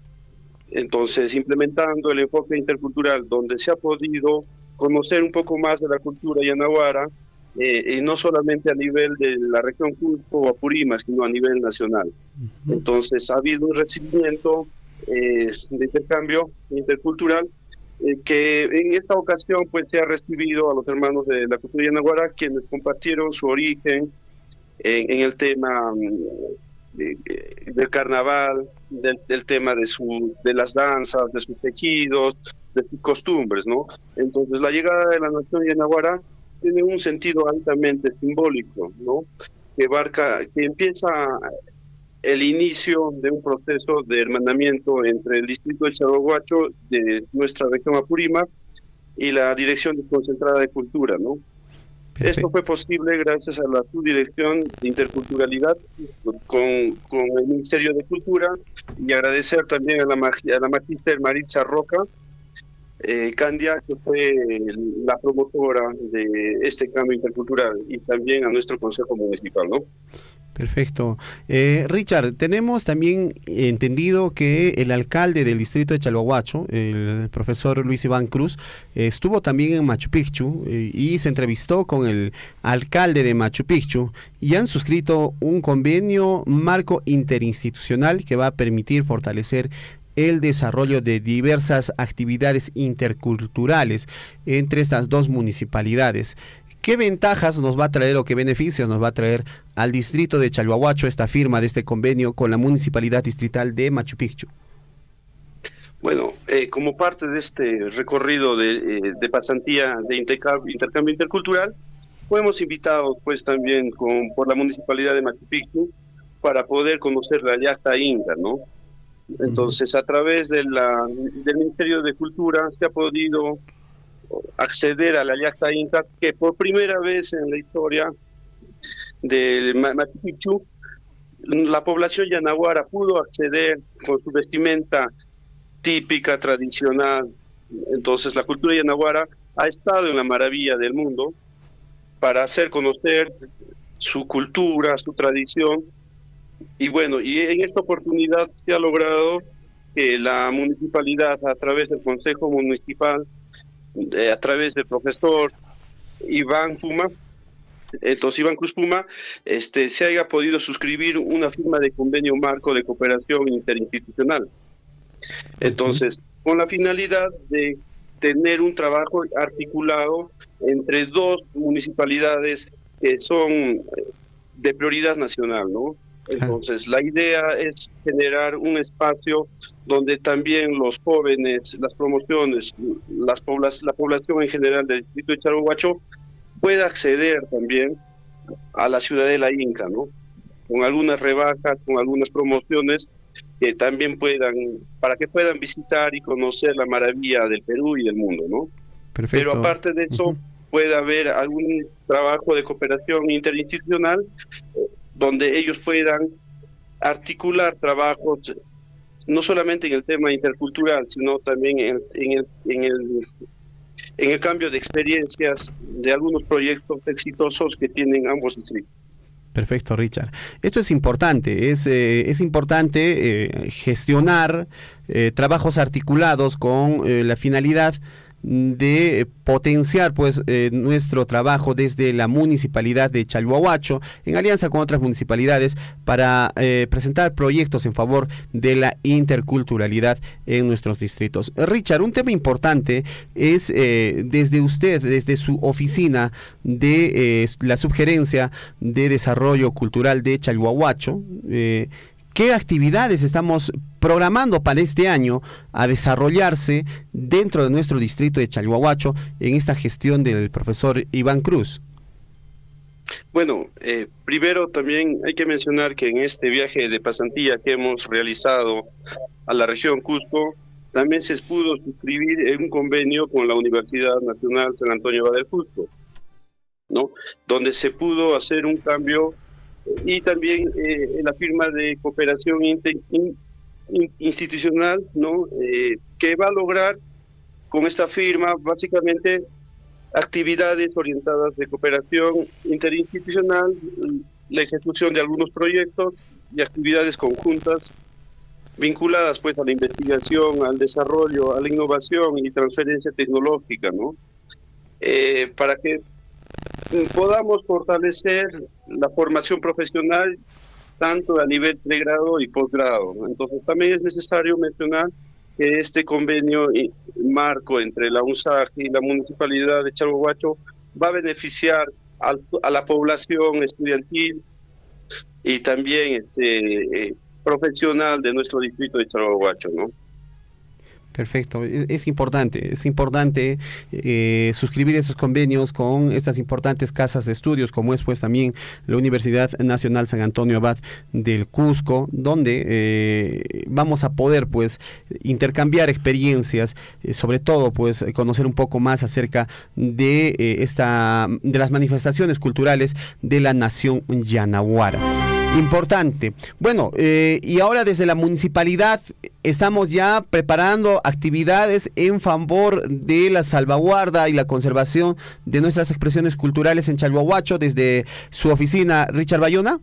Entonces, implementando el enfoque intercultural, donde se ha podido conocer un poco más de la cultura yanaguara, y no solamente a nivel de la región Cusco o Apurímac, sino a nivel nacional. Entonces, ha habido un recibimiento de intercambio intercultural, que en esta ocasión pues se ha recibido a los hermanos de la cultura yanaguara, quienes compartieron su origen en el tema del carnaval, del tema de las danzas, de sus tejidos, de sus costumbres, ¿no? Entonces la llegada de la nación yanaguara tiene un sentido altamente simbólico, ¿no? Que empieza el inicio de un proceso de hermanamiento entre el distrito de Chalhuahuacho, de nuestra región Apurímac, y la Dirección Desconcentrada de Cultura, ¿no? Perfecto. Esto fue posible gracias a la subdirección de interculturalidad con el Ministerio de Cultura, y agradecer también a la magíster Maritza Roca Candia, que fue la promotora de este cambio intercultural, y también a nuestro Consejo Municipal, ¿no? Perfecto. Richard, tenemos también entendido que el alcalde del distrito de Chalhuahuacho, el profesor Luis Iván Cruz, estuvo también en Machu Picchu y se entrevistó con el alcalde de Machu Picchu, y han suscrito un convenio marco interinstitucional que va a permitir fortalecer el desarrollo de diversas actividades interculturales entre estas dos municipalidades. ¿Qué ventajas nos va a traer o qué beneficios nos va a traer al distrito de Chalhuahuacho esta firma de este convenio con la Municipalidad Distrital de Machu Picchu? Bueno, como parte de este recorrido de pasantía de intercambio intercultural, fuimos invitados pues también por la Municipalidad de Machu Picchu para poder conocer la Yacta Inca, ¿no? Entonces, a través del Ministerio de Cultura se ha podido acceder a la Yacta Inca, que por primera vez en la historia de Machu Picchu, la población yanaguara pudo acceder con su vestimenta típica, tradicional. Entonces, la cultura yanaguara ha estado en la maravilla del mundo para hacer conocer su cultura, su tradición. Y bueno, y en esta oportunidad se ha logrado que la municipalidad, a través del Consejo Municipal, a través del profesor Iván Cruz Puma, se haya podido suscribir una firma de convenio marco de cooperación interinstitucional. Entonces, con la finalidad de tener un trabajo articulado entre dos municipalidades que son de prioridad nacional, ¿no? Entonces, la idea es generar un espacio donde también los jóvenes, las promociones, la población en general del distrito de Chalhuahuacho pueda acceder también a la ciudadela inca, ¿no? Con algunas rebajas, con algunas promociones que también para que puedan visitar y conocer la maravilla del Perú y del mundo, ¿no? Perfecto. Pero aparte de eso, puede haber algún trabajo de cooperación interinstitucional donde ellos puedan articular trabajos no solamente en el tema intercultural, sino también en el cambio de experiencias de algunos proyectos exitosos que tienen ambos distritos. Perfecto, Richard. Esto es importante, es importante gestionar trabajos articulados con la finalidad de potenciar pues nuestro trabajo desde la municipalidad de Chalhuahuacho en alianza con otras municipalidades para presentar proyectos en favor de la interculturalidad en nuestros distritos. Richard, un tema importante es desde su oficina de la Subgerencia de Desarrollo Cultural de Chalhuahuacho, ¿qué actividades estamos programando para este año a desarrollarse dentro de nuestro distrito de Chalhuahuacho en esta gestión del profesor Iván Cruz? Bueno, primero también hay que mencionar que en este viaje de pasantía que hemos realizado a la región Cusco, también se pudo suscribir en un convenio con la Universidad Nacional San Antonio Abad del Cusco, ¿no? Donde se pudo hacer un cambio y también la firma de cooperación institucional, ¿no? Que va a lograr con esta firma básicamente actividades orientadas de cooperación interinstitucional, la ejecución de algunos proyectos y actividades conjuntas vinculadas pues a la investigación, al desarrollo, a la innovación y transferencia tecnológica, ¿no? Para que podamos fortalecer la formación profesional tanto a nivel pregrado y posgrado. Entonces también es necesario mencionar que este convenio marco entre la UNSAG y la Municipalidad de Chalhuahuacho va a beneficiar a la población estudiantil y también profesional de nuestro distrito de Chalhuahuacho, ¿no? Perfecto, es importante suscribir esos convenios con estas importantes casas de estudios, como es pues también la Universidad Nacional San Antonio Abad del Cusco, donde vamos a poder pues intercambiar experiencias, sobre todo pues conocer un poco más acerca de las manifestaciones culturales de la nación yanaguara. Importante. Bueno, y ahora desde la municipalidad estamos ya preparando actividades en favor de la salvaguarda y la conservación de nuestras expresiones culturales en Chalhuahuacho desde su oficina, Richard Bayona.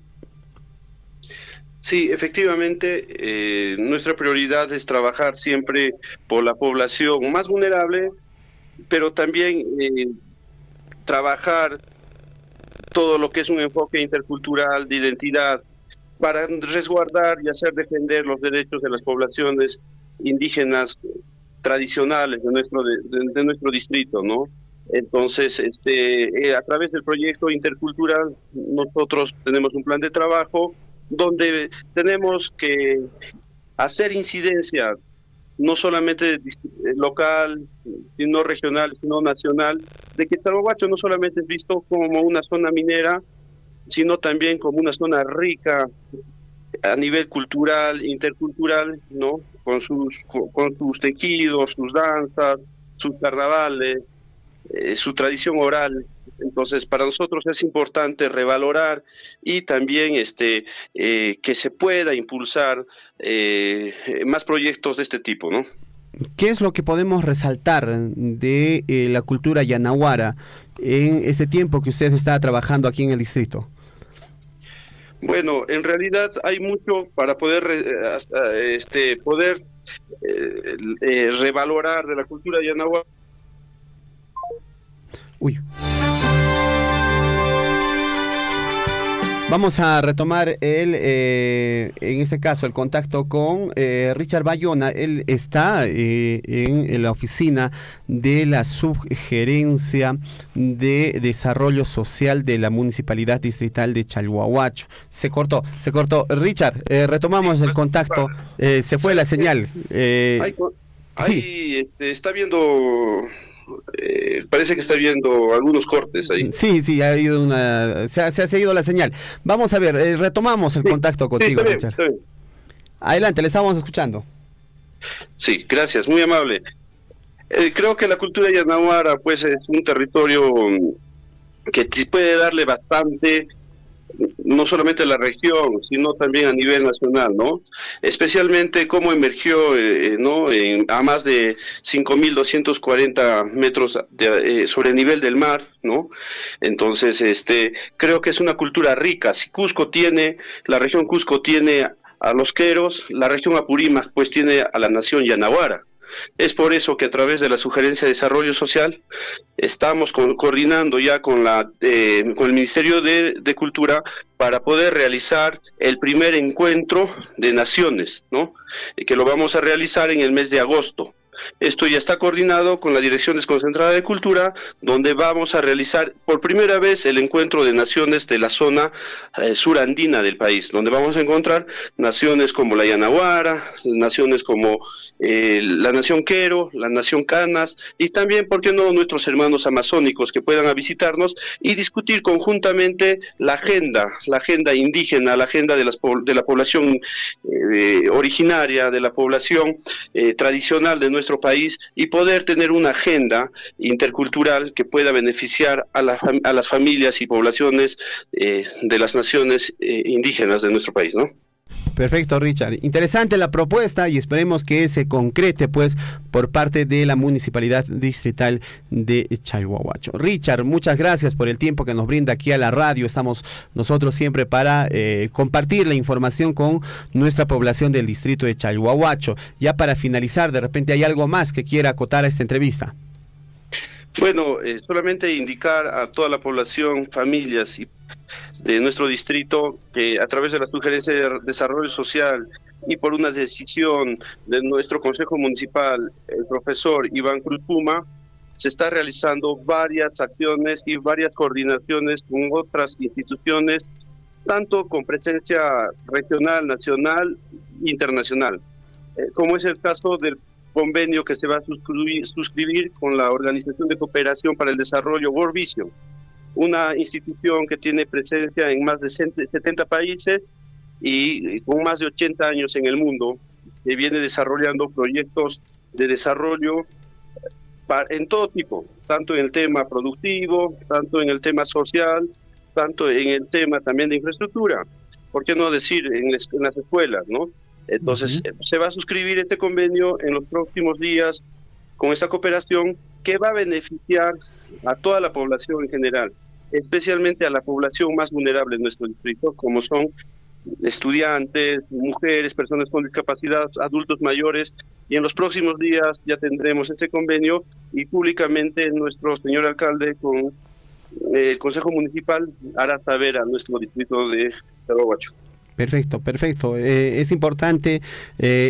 Sí, efectivamente, nuestra prioridad es trabajar siempre por la población más vulnerable, pero también trabajar todo lo que es un enfoque intercultural de identidad para resguardar y hacer defender los derechos de las poblaciones indígenas tradicionales de nuestro distrito, ¿no? Entonces, a través del proyecto intercultural, nosotros tenemos un plan de trabajo donde tenemos que hacer incidencia, no solamente local, sino regional, sino nacional, de que Talhuahuacho no solamente es visto como una zona minera, sino también como una zona rica a nivel cultural, intercultural, ¿no? Con sus tejidos, sus danzas, sus carnavales, su tradición oral. Entonces, para nosotros es importante revalorar y también que se pueda impulsar más proyectos de este tipo, ¿no? ¿Qué es lo que podemos resaltar de la cultura yanahuara en este tiempo que usted está trabajando aquí en el distrito? Bueno, en realidad hay mucho para poder revalorar de la cultura yanahuara. Uy. Vamos a retomar en este caso el contacto con Richard Bayona. Él está en la oficina de la Subgerencia de Desarrollo Social de la Municipalidad Distrital de Chalhuahuacho. Se cortó. Richard, retomamos el contacto. Se fue la señal. Sí. Está viendo... parece que está viendo algunos cortes ahí. Sí, ha habido se ha ido la señal. Vamos a ver, retomamos el contacto contigo, está bien, Richard. está bien. Adelante, le estamos escuchando. Sí, gracias, muy amable. Creo que la cultura yanahuara pues es un territorio que puede darle bastante, no solamente a la región, sino también a nivel nacional, ¿no? Especialmente cómo emergió, ¿no? A más de 5.240 metros sobre el nivel del mar, ¿no? Entonces, creo que es una cultura rica. Si la región Cusco tiene a los queros, la región Apurímac pues tiene a la nación yanahuara. Es por eso que a través de la Sugerencia de Desarrollo Social estamos coordinando ya con el Ministerio de Cultura para poder realizar el primer encuentro de naciones, ¿no? Que lo vamos a realizar en el mes de agosto. Esto ya está coordinado con la Dirección Desconcentrada de Cultura, donde vamos a realizar por primera vez el encuentro de naciones de la zona surandina del país, donde vamos a encontrar naciones como la Yanahuara, naciones como la nación Quero, la nación Canas, y también, ¿por qué no?, nuestros hermanos amazónicos que puedan visitarnos y discutir conjuntamente la agenda indígena, la agenda de la población originaria, de la población tradicional de nuestro país, y poder tener una agenda intercultural que pueda beneficiar a las familias y poblaciones de las naciones indígenas de nuestro país, ¿no? Perfecto, Richard. Interesante la propuesta y esperemos que se concrete pues por parte de la Municipalidad Distrital de Chalhuahuacho. Richard, muchas gracias por el tiempo que nos brinda aquí a la radio. Estamos nosotros siempre para compartir la información con nuestra población del distrito de Chalhuahuacho. Ya para finalizar, de repente hay algo más que quiera acotar a esta entrevista. Bueno, solamente indicar a toda la población, familias de nuestro distrito, que a través de la Sugerencia de Desarrollo Social y por una decisión de nuestro Consejo Municipal, el profesor Iván Cruz Puma, se está realizando varias acciones y varias coordinaciones con otras instituciones, tanto con presencia regional, nacional e internacional, como es el caso del convenio que se va a suscribir con la Organización de Cooperación para el Desarrollo World Vision, una institución que tiene presencia en más de 70 países y con más de 80 años en el mundo, que viene desarrollando proyectos de desarrollo en todo tipo, tanto en el tema productivo, tanto en el tema social, tanto en el tema también de infraestructura, ¿por qué no decir en las escuelas, ¿no? Entonces, se va a suscribir este convenio en los próximos días con esta cooperación que va a beneficiar a toda la población en general, especialmente a la población más vulnerable en nuestro distrito, como son estudiantes, mujeres, personas con discapacidad, adultos mayores, y en los próximos días ya tendremos este convenio y públicamente nuestro señor alcalde con el Consejo Municipal hará saber a nuestro distrito de Chalhuahuacho. Perfecto, perfecto. Es importante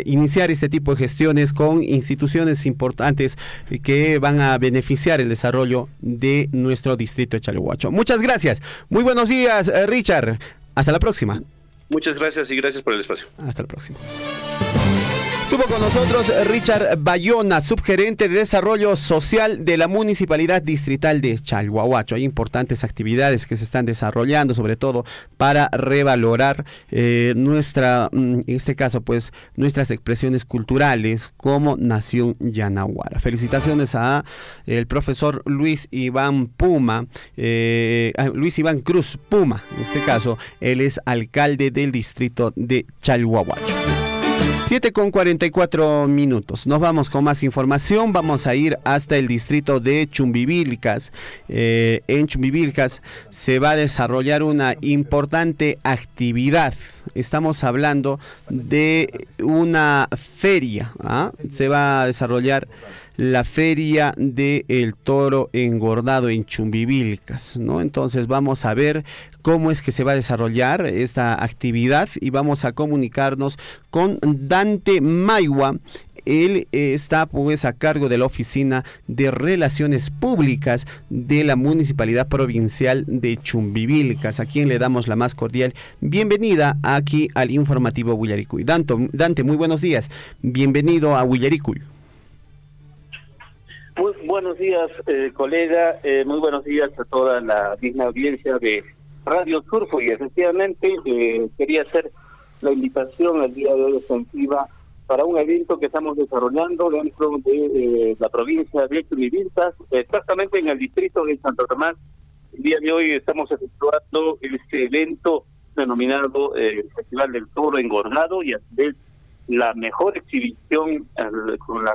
iniciar este tipo de gestiones con instituciones importantes que van a beneficiar el desarrollo de nuestro distrito de Chalhuacho. Muchas gracias. Muy buenos días, Richard. Hasta la próxima. Muchas gracias y gracias por el espacio. Hasta la próxima. Estuvo con nosotros Richard Bayona, subgerente de Desarrollo Social de la Municipalidad Distrital de Chalhuahuacho. Hay importantes actividades que se están desarrollando, sobre todo para revalorar nuestra, en este caso, pues, nuestras expresiones culturales como nación yanahuara. Felicitaciones a el profesor Luis Iván Puma, Luis Iván Cruz Puma, en este caso, él es alcalde del distrito de Chalhuahuacho. 7:44. Nos vamos con más información. Vamos a ir hasta el distrito de Chumbivilcas. En Chumbivilcas se va a desarrollar una importante actividad. Estamos hablando de una feria. Se va a desarrollar la feria del toro engordado en Chumbivilcas, ¿no? Entonces vamos a ver cómo es que se va a desarrollar esta actividad y vamos a comunicarnos con Dante Maiwa. Él está pues a cargo de la Oficina de Relaciones Públicas de la Municipalidad Provincial de Chumbivilcas, a quien le damos la más cordial bienvenida aquí al informativo Huillaricuy. Dante, muy buenos días. Bienvenido a Huillaricuy. Muy buenos días, colega. Muy buenos días a toda la digna audiencia de Radio Surfo. Y efectivamente quería hacer la invitación el día de hoy extensiva para un evento que estamos desarrollando dentro de la provincia de Chumbivilcas, exactamente en el distrito de Santo Tomás. El día de hoy estamos efectuando este evento denominado Festival del Toro Engordado, y a su vez la mejor exhibición con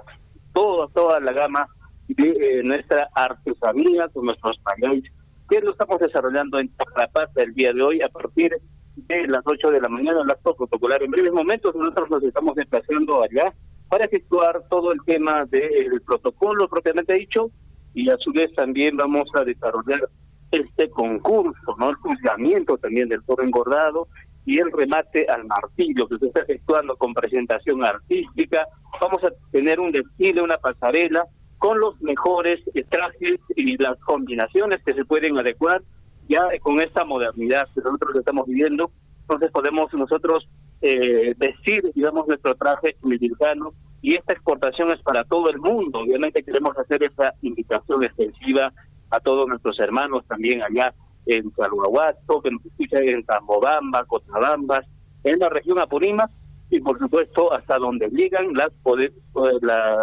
toda la gama de nuestra artesanía, con nuestros payáis, que lo estamos desarrollando en Taclapata el día de hoy a partir de las 8 de la mañana, el acto protocolar. En breves momentos nosotros nos estamos desplazando allá para efectuar todo el tema del protocolo propiamente dicho, y a su vez también vamos a desarrollar este concurso, ¿no? El juzgamiento también del toro engordado y el remate al martillo que se está efectuando con presentación artística. Vamos a tener un desfile, una pasarela con los mejores trajes y las combinaciones que se pueden adecuar ya con esta modernidad que nosotros estamos viviendo. Entonces podemos nosotros vestir, digamos, nuestro traje chumbivilcano, y esta exportación es para todo el mundo. Obviamente queremos hacer esa invitación extensiva a todos nuestros hermanos también allá en Chalhuahuacho, que nos escuchan en Tambobamba, Cochabamba, en la región Apurímac, y por supuesto hasta donde llegan la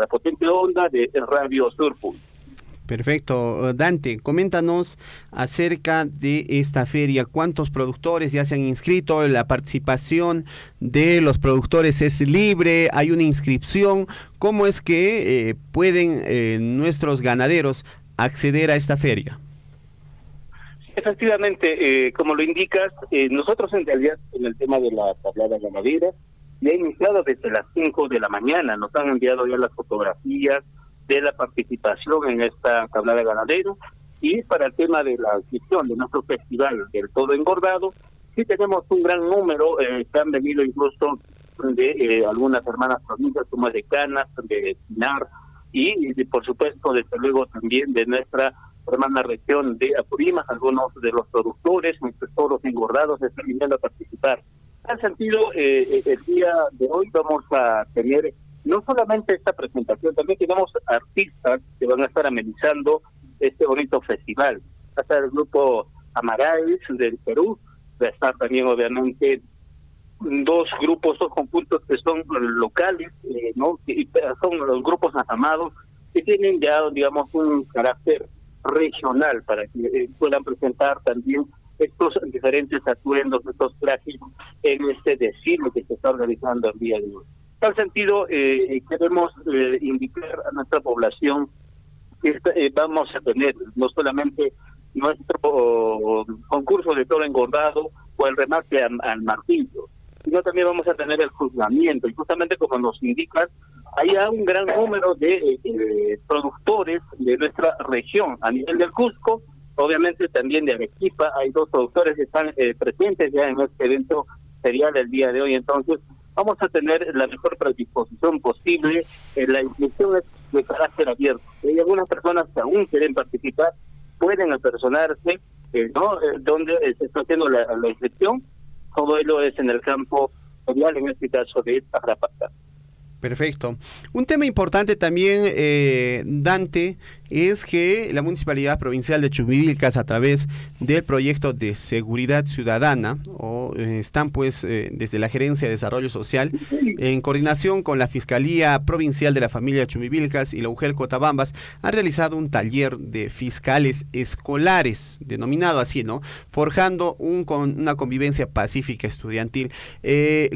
potente onda de Radio Surfo. Perfecto. Dante, coméntanos acerca de esta feria. ¿Cuántos productores ya se han inscrito? ¿La participación de los productores es libre? ¿Hay una inscripción? ¿Cómo es que pueden nuestros ganaderos acceder a esta feria? Efectivamente, como lo indicas, nosotros en realidad en el tema de la tablada ganadera ya he iniciado desde las 5 de la mañana. Nos han enviado ya las fotografías de la participación en esta tablada ganadera, y para el tema de la inscripción de nuestro festival del toro engordado, sí tenemos un gran número que han venido incluso de algunas hermanas provincias como de Canas, de Pinar, y por supuesto desde luego también de nuestra hermana región de Apurímac. Algunos de los productores, nuestros toros engordados, están viniendo a participar. En ese sentido, el día de hoy vamos a tener no solamente esta presentación, también tenemos artistas que van a estar amenizando este bonito festival. Va a estar el grupo Amarais del Perú, va a estar también obviamente dos conjuntos que son locales, ¿no? Que son los grupos afamados que tienen ya, digamos, un carácter regional para que puedan presentar también estos diferentes atuendos, estos trajes en este desfile que se está organizando el día de hoy. En tal sentido, queremos indicar a nuestra población que vamos a tener no solamente nuestro concurso de toro engordado o el remate al martillo, sino también vamos a tener el juzgamiento. Y justamente como nos indicas, hay un gran número de productores de nuestra región a nivel del Cusco, obviamente también de Arequipa. Hay dos productores que están presentes ya en este evento serial el día de hoy. Entonces, vamos a tener la mejor predisposición posible. La inscripción es de carácter abierto. Hay algunas personas que aún quieren participar, pueden apersonarse, donde se está haciendo la inscripción. Todo ello es en el campo ferial, en este caso de Tajrapata. Perfecto. Un tema importante también, Dante, es que la Municipalidad Provincial de Chumbivilcas, a través del proyecto de seguridad ciudadana, están pues desde la Gerencia de Desarrollo Social, en coordinación con la Fiscalía Provincial de la Familia de Chumbivilcas y la UGEL Cotabambas, han realizado un taller de fiscales escolares, denominado así, ¿no? Forjando una convivencia pacífica estudiantil.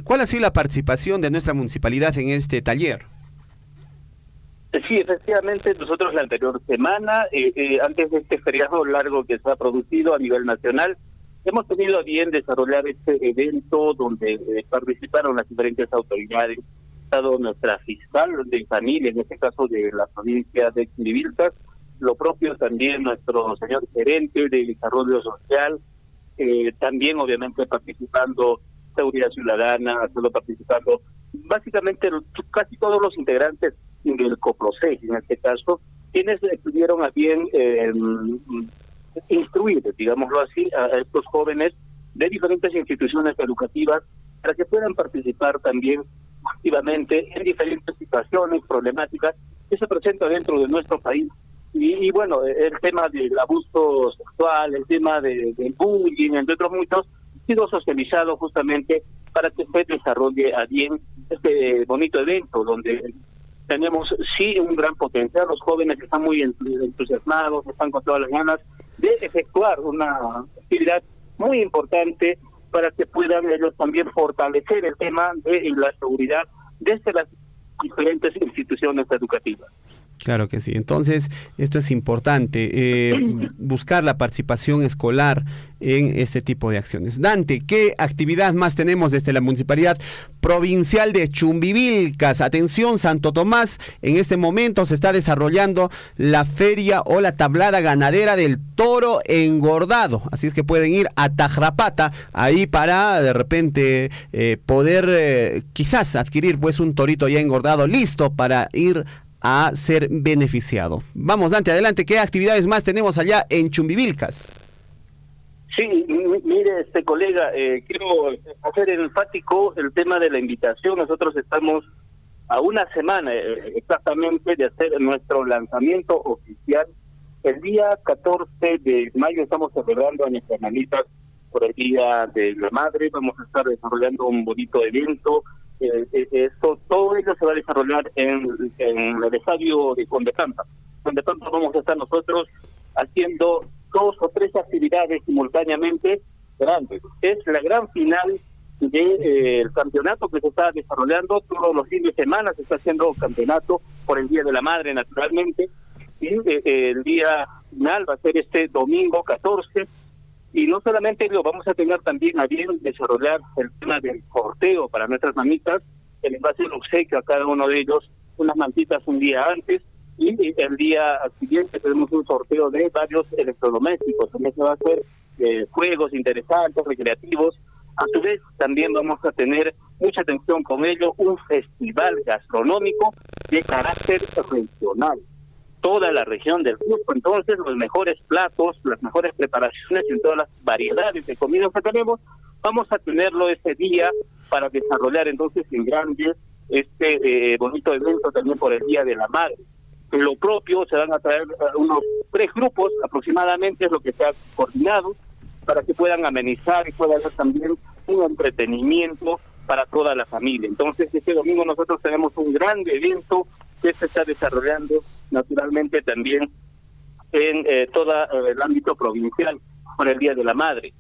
¿Cuál ha sido la participación de nuestra municipalidad en este taller? Sí, efectivamente, nosotros la anterior semana, antes de este feriado largo que se ha producido a nivel nacional, hemos tenido a bien desarrollar este evento donde participaron las diferentes autoridades, estado nuestra fiscal de familia, en este caso de la provincia de Chumbivilcas, lo propio también nuestro señor gerente de desarrollo social, también obviamente participando Seguridad Ciudadana, solo participando básicamente casi todos los integrantes del COPROCES, en este caso, quienes tuvieron a bien instruir, digámoslo así, a estos jóvenes de diferentes instituciones educativas para que puedan participar también activamente en diferentes situaciones problemáticas que se presentan dentro de nuestro país. Y bueno, el tema del abuso sexual, el tema del bullying, entre otros muchos, ha sido socializado justamente para que se desarrolle a bien este bonito evento donde tenemos sí un gran potencial. Los jóvenes están muy entusiasmados, están con todas las ganas de efectuar una actividad muy importante para que puedan ellos también fortalecer el tema de la seguridad desde las diferentes instituciones educativas. Claro que sí. Entonces, esto es importante, buscar la participación escolar en este tipo de acciones. Dante, ¿qué actividad más tenemos desde la Municipalidad Provincial de Chumbivilcas? Atención, Santo Tomás, en este momento se está desarrollando la feria o la tablada ganadera del toro engordado. Así es que pueden ir a Tajrapata, ahí para de repente poder quizás adquirir pues un torito ya engordado, listo para ir a ser beneficiado. Vamos, Dante, adelante. ¿Qué actividades más tenemos allá en Chumbivilcas? Sí, mire, colega, quiero hacer enfático el tema de la invitación. Nosotros estamos a una semana exactamente de hacer nuestro lanzamiento oficial. El día 14 de mayo estamos celebrando a nuestras hermanitas por el Día de la Madre. Vamos a estar desarrollando un bonito evento. Todo ello se va a desarrollar en el estadio de Condepampa. Condepampa vamos a estar nosotros haciendo 2 o 3 actividades simultáneamente grandes. Es la gran final del campeonato que se está desarrollando. Todos los fines de semana se está haciendo campeonato por el Día de la Madre, naturalmente. Y el día final va a ser este domingo 14. Y no solamente lo vamos a tener también a bien desarrollar el tema del sorteo para nuestras mamitas, que les va a hacer obsequio a cada uno de ellos unas mantitas un día antes, y el día siguiente tenemos un sorteo de varios electrodomésticos. También se va a hacer juegos interesantes, recreativos. A su vez también vamos a tener mucha atención con ello, un festival gastronómico de carácter regional. Toda la región del Cusco, entonces los mejores platos, las mejores preparaciones y todas las variedades de comida que tenemos, vamos a tenerlo ese día para desarrollar entonces en grande este bonito evento también por el Día de la Madre. Lo propio, se van a traer unos 3 grupos aproximadamente, es lo que se ha coordinado, para que puedan amenizar y pueda haber también un entretenimiento para toda la familia. Entonces este domingo nosotros tenemos un gran evento que se está desarrollando naturalmente también en todo el ámbito provincial por el Día de la Madre.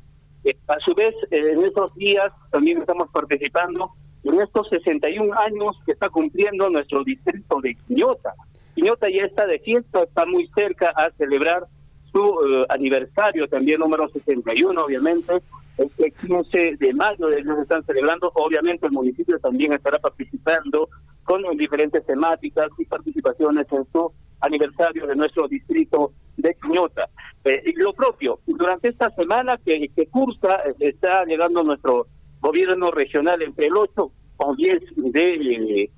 A su vez, en estos días también estamos participando en estos 61 años que está cumpliendo nuestro distrito de Quiñota. Quiñota ya está de fiesta, está muy cerca a celebrar su aniversario, también número 61, obviamente. Este 15 de mayo ellos están celebrando, obviamente el municipio también estará participando con diferentes temáticas y participaciones en su aniversario de nuestro distrito de Quiñota. Y lo propio, durante esta semana que cursa, está llegando nuestro gobierno regional entre el 8 o 10 de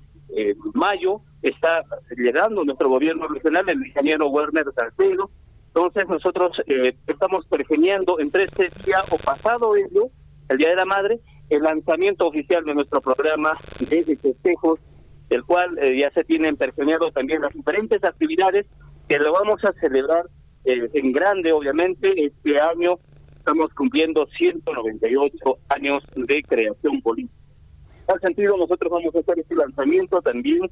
mayo está llegando nuestro gobierno regional, el ingeniero Werner Salcedo. Entonces nosotros estamos pergeñando entre este día o pasado ello, el Día de la Madre, el lanzamiento oficial de nuestro programa de festejos, del cual ya se tienen pergeñado también las diferentes actividades que lo vamos a celebrar en grande, obviamente. Este año estamos cumpliendo 198 años de creación política. En tal sentido, nosotros vamos a hacer este lanzamiento también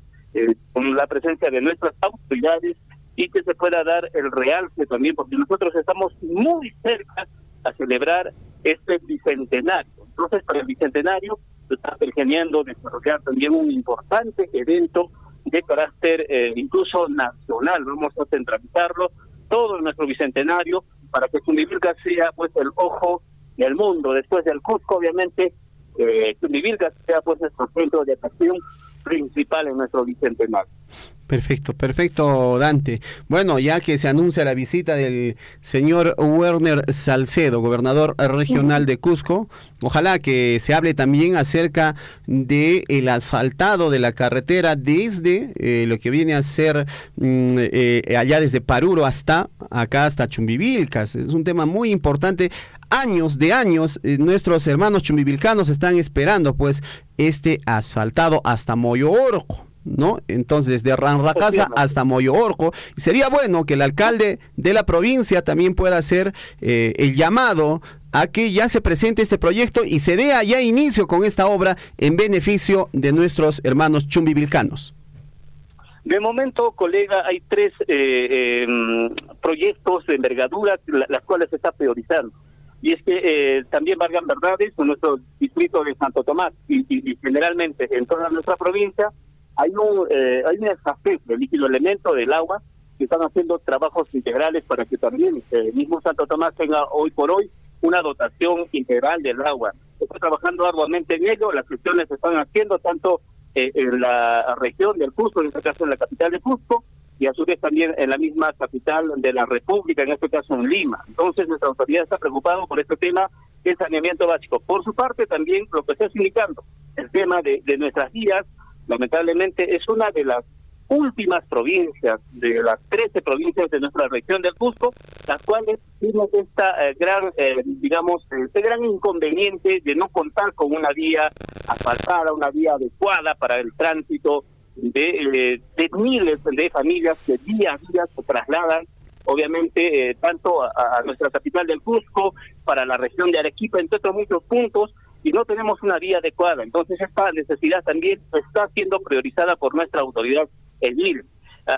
con la presencia de nuestras autoridades y que se pueda dar el realce también, porque nosotros estamos muy cerca a celebrar este bicentenario. Entonces, para el bicentenario se está pergeñando desarrollar también un importante evento de carácter incluso nacional. Vamos a centralizarlo todo en nuestro bicentenario para que Chumbivilcas sea pues el ojo del mundo. Después del Cusco, obviamente, Chumbivilcas sea pues nuestro centro de atracción principal en nuestro bicentenario. Perfecto, Dante. Bueno, ya que se anuncia la visita del señor Werner Salcedo, gobernador regional de Cusco, ojalá que se hable también acerca de el asfaltado de la carretera desde lo que viene a ser allá desde Paruro hasta acá, hasta Chumbivilcas. Es un tema muy importante. Años nuestros hermanos chumbivilcanos están esperando pues este asfaltado hasta Moyo Orco, ¿no? Entonces, desde Ranracasa hasta Moyo Orco. Sería bueno que el alcalde de la provincia también pueda hacer el llamado a que ya se presente este proyecto y se dé ya inicio con esta obra en beneficio de nuestros hermanos chumbivilcanos. De momento, colega, hay 3 proyectos de envergadura las cuales se está priorizando. Y es que también valgan verdades, en nuestro distrito de Santo Tomás y generalmente en toda nuestra provincia hay una escasez del líquido elemento del agua, que están haciendo trabajos integrales para que también el mismo Santo Tomás tenga hoy por hoy una dotación integral del agua. Está trabajando arduamente en ello, las gestiones se están haciendo tanto en la región del Cusco, en este caso en la capital de Cusco, y a su vez también en la misma capital de la República, en este caso en Lima. Entonces nuestra autoridad está preocupada por este tema del saneamiento básico. Por su parte también lo que está indicando, el tema de nuestras vías, lamentablemente es una de las últimas provincias, de las 13 provincias de nuestra región del Cusco, las cuales tienen esta este gran inconveniente de no contar con una vía asfaltada, una vía adecuada para el tránsito de miles de familias que día a día se trasladan, obviamente, tanto a nuestra capital del Cusco, para la región de Arequipa, entre otros muchos puntos, y no tenemos una vía adecuada. Entonces esta necesidad también está siendo priorizada por nuestra autoridad edil.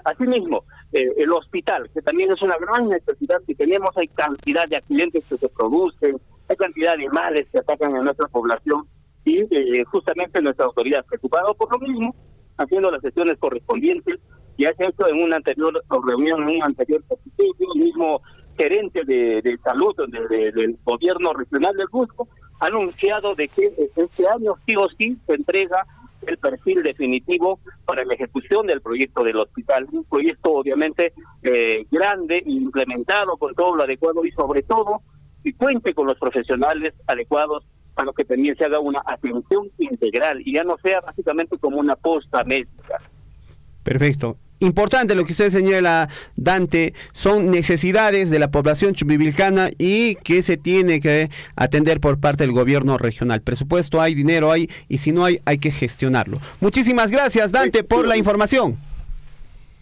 Asimismo, el hospital, que también es una gran necesidad que tenemos, hay cantidad de accidentes que se producen, hay cantidad de males que atacan a nuestra población, y justamente nuestra autoridad, preocupada por lo mismo, haciendo las sesiones correspondientes, ya se ha hecho en una anterior reunión, en un anterior episodio, el mismo gerente de salud del gobierno regional del Cusco ha anunciado de que este año sí o sí se entrega el perfil definitivo para la ejecución del proyecto del hospital, un proyecto obviamente grande, implementado con todo lo adecuado y sobre todo y cuente con los profesionales adecuados para que también se haga una atención integral y ya no sea básicamente como una posta médica. Perfecto. Importante lo que usted señala, Dante, son necesidades de la población chumbivilcana y que se tiene que atender por parte del gobierno regional. Presupuesto hay, dinero hay, y si no hay que gestionarlo. Muchísimas gracias, Dante, por la información.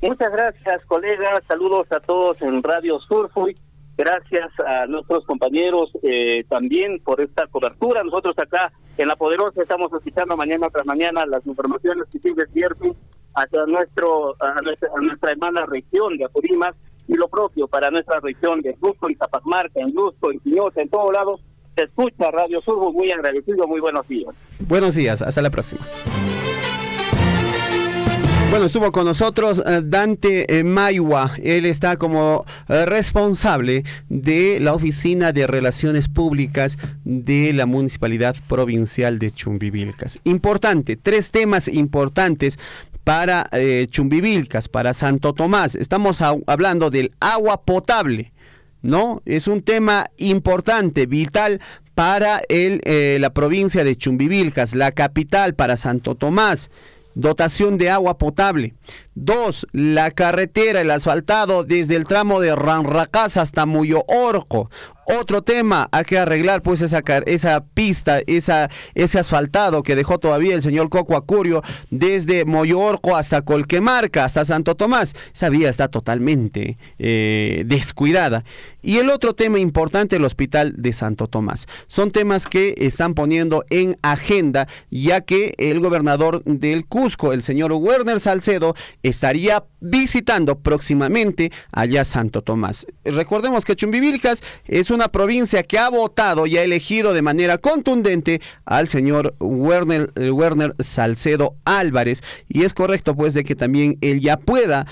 Muchas gracias, colegas. Saludos a todos en Radio Surfuy. Gracias a nuestros compañeros también por esta cobertura. Nosotros acá en La Poderosa estamos escuchando mañana tras mañana las informaciones que se vierten hacia nuestra hermana región de Apurímac y lo propio para nuestra región de Cusco y Zapatmarca, en Cusco, en Quiñosa, en todos lados. Se escucha Radio Surfuy, muy agradecido, muy buenos días. Buenos días, hasta la próxima. Bueno, estuvo con nosotros Dante Maiwa. Él está como responsable de la Oficina de Relaciones Públicas de la Municipalidad Provincial de Chumbivilcas. Importante, 3 temas importantes para Chumbivilcas, para Santo Tomás. Estamos hablando del agua potable, ¿no? Es un tema importante, vital para la provincia de Chumbivilcas, la capital para Santo Tomás. Dotación de agua potable. 2. La carretera, el asfaltado desde el tramo de Ranracás hasta Muyo Orco. Otro tema, hay que arreglar pues esa pista, ese asfaltado que dejó todavía el señor Coco Acurio desde Moyo Orco hasta Colquemarca, hasta Santo Tomás. Esa vía está totalmente descuidada. Y el otro tema importante, el hospital de Santo Tomás. Son temas que están poniendo en agenda, ya que el gobernador del Cusco, el señor Werner Salcedo, estaría visitando próximamente allá Santo Tomás. Recordemos que Chumbivilcas es una provincia que ha votado y ha elegido de manera contundente al señor Werner Salcedo Álvarez, y es correcto pues de que también él ya pueda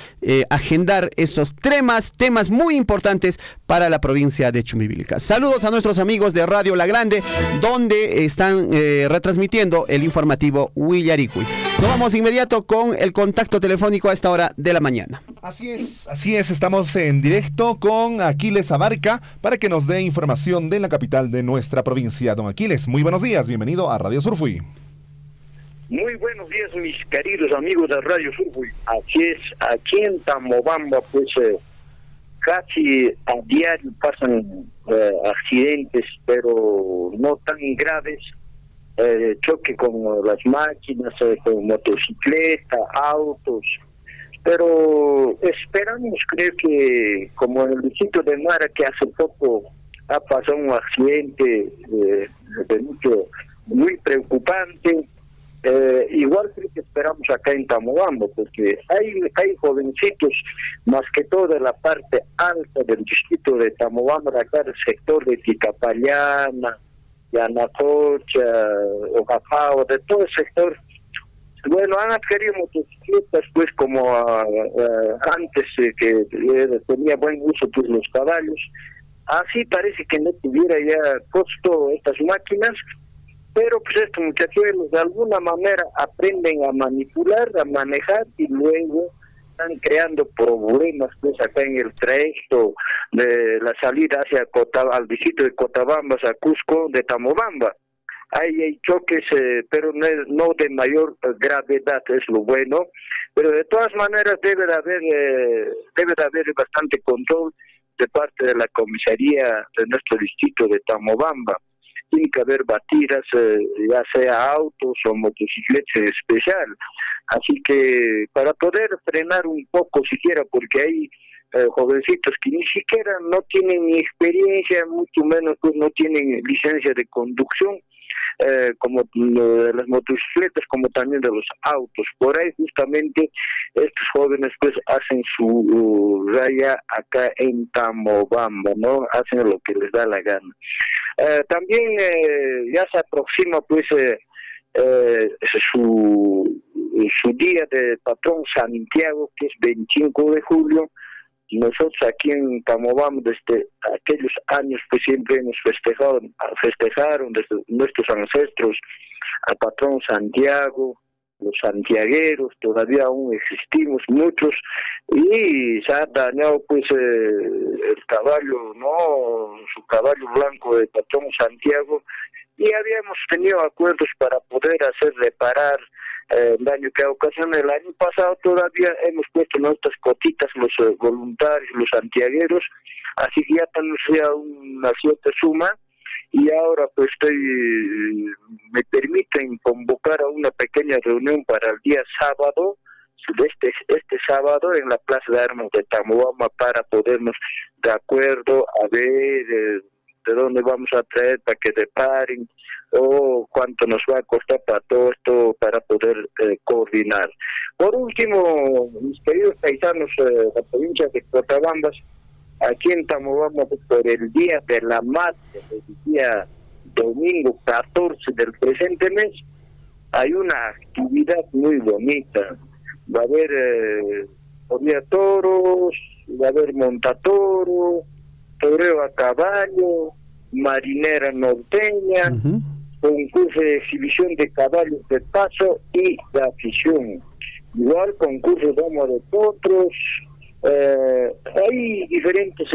agendar estos temas muy importantes para la provincia de Chumbivilcas. Saludos a nuestros amigos de Radio La Grande, donde están retransmitiendo el informativo Willaricuy. Nos vamos de inmediato con el contacto telefónico a esta hora de la mañana. Así es, estamos en directo con Aquiles Abarca para que nos dé información de la capital de nuestra provincia. Don Aquiles, muy buenos días, bienvenido a Radio Surfuy. Muy buenos días, mis queridos amigos de Radio Surfuy. Así es, aquí en Tamobamba, pues casi a diario pasan accidentes, pero no tan graves. Choque con las máquinas, con motocicleta, autos, pero esperamos, creo que como en el distrito de Mara, que hace poco ha pasado un accidente muy preocupante, igual creo que esperamos acá en Tamobamba, porque hay jovencitos, más que todo de la parte alta del distrito de Tamobamba, acá del sector de Ticapayana, Yanacocha, Ojapao, de todo el sector. Bueno, han adquirido motocicletas pues como antes, que tenía buen uso pues los caballos. Así parece que no tuviera ya costo estas máquinas, pero pues estos muchachos de alguna manera aprenden a manipular, a manejar, y luego están creando problemas pues acá en el trayecto de la salida hacia al distrito de Cotabambas a Cusco de Tamobamba. Hay choques, pero no de mayor gravedad, es lo bueno, pero de todas maneras debe de haber bastante control de parte de la comisaría de nuestro distrito de Tamobamba. Tiene que haber batidas, ya sea autos o motocicletas en especial. Así que para poder frenar un poco siquiera, porque hay jovencitos que ni siquiera no tienen ni experiencia, mucho menos pues no tienen licencia de conducción, como de las motocicletas, como también de los autos. Por ahí justamente estos jóvenes pues hacen su raya acá en Tamobamba, ¿no? Hacen lo que les da la gana. También ya se aproxima pues su día de patrón Santiago, que es 25 de julio. Nosotros aquí en Tamobamba desde aquellos años pues siempre hemos festejaron desde nuestros ancestros al patrón Santiago, los santiagueros, todavía aún existimos muchos, y se ha dañado pues el caballo, ¿no? Su caballo blanco de patrón Santiago, y habíamos tenido acuerdos para poder hacer reparar el daño que ha ocasionado. El año pasado todavía hemos puesto nuestras cotitas, los voluntarios, los santiagueros, así que ya tenemos ya una cierta suma, y ahora pues me permiten convocar a una pequeña reunión para el día sábado, este sábado, en la Plaza de Armas de Tamobamba, para podernos de acuerdo a ver de dónde vamos a traer para que reparen, o cuánto nos va a costar para todo esto, para poder coordinar. Por último, mis queridos paisanos de la provincia de Cotabambas, aquí en Tamobamba, por el Día de la Madre, el día domingo 14 del presente mes, hay una actividad muy bonita. Va a haber corrida toros, va a haber montatoro, toreo a caballo, marinera norteña, concurso de exhibición de caballos de paso y de afición. Igual concurso de domo de potros, Hay diferentes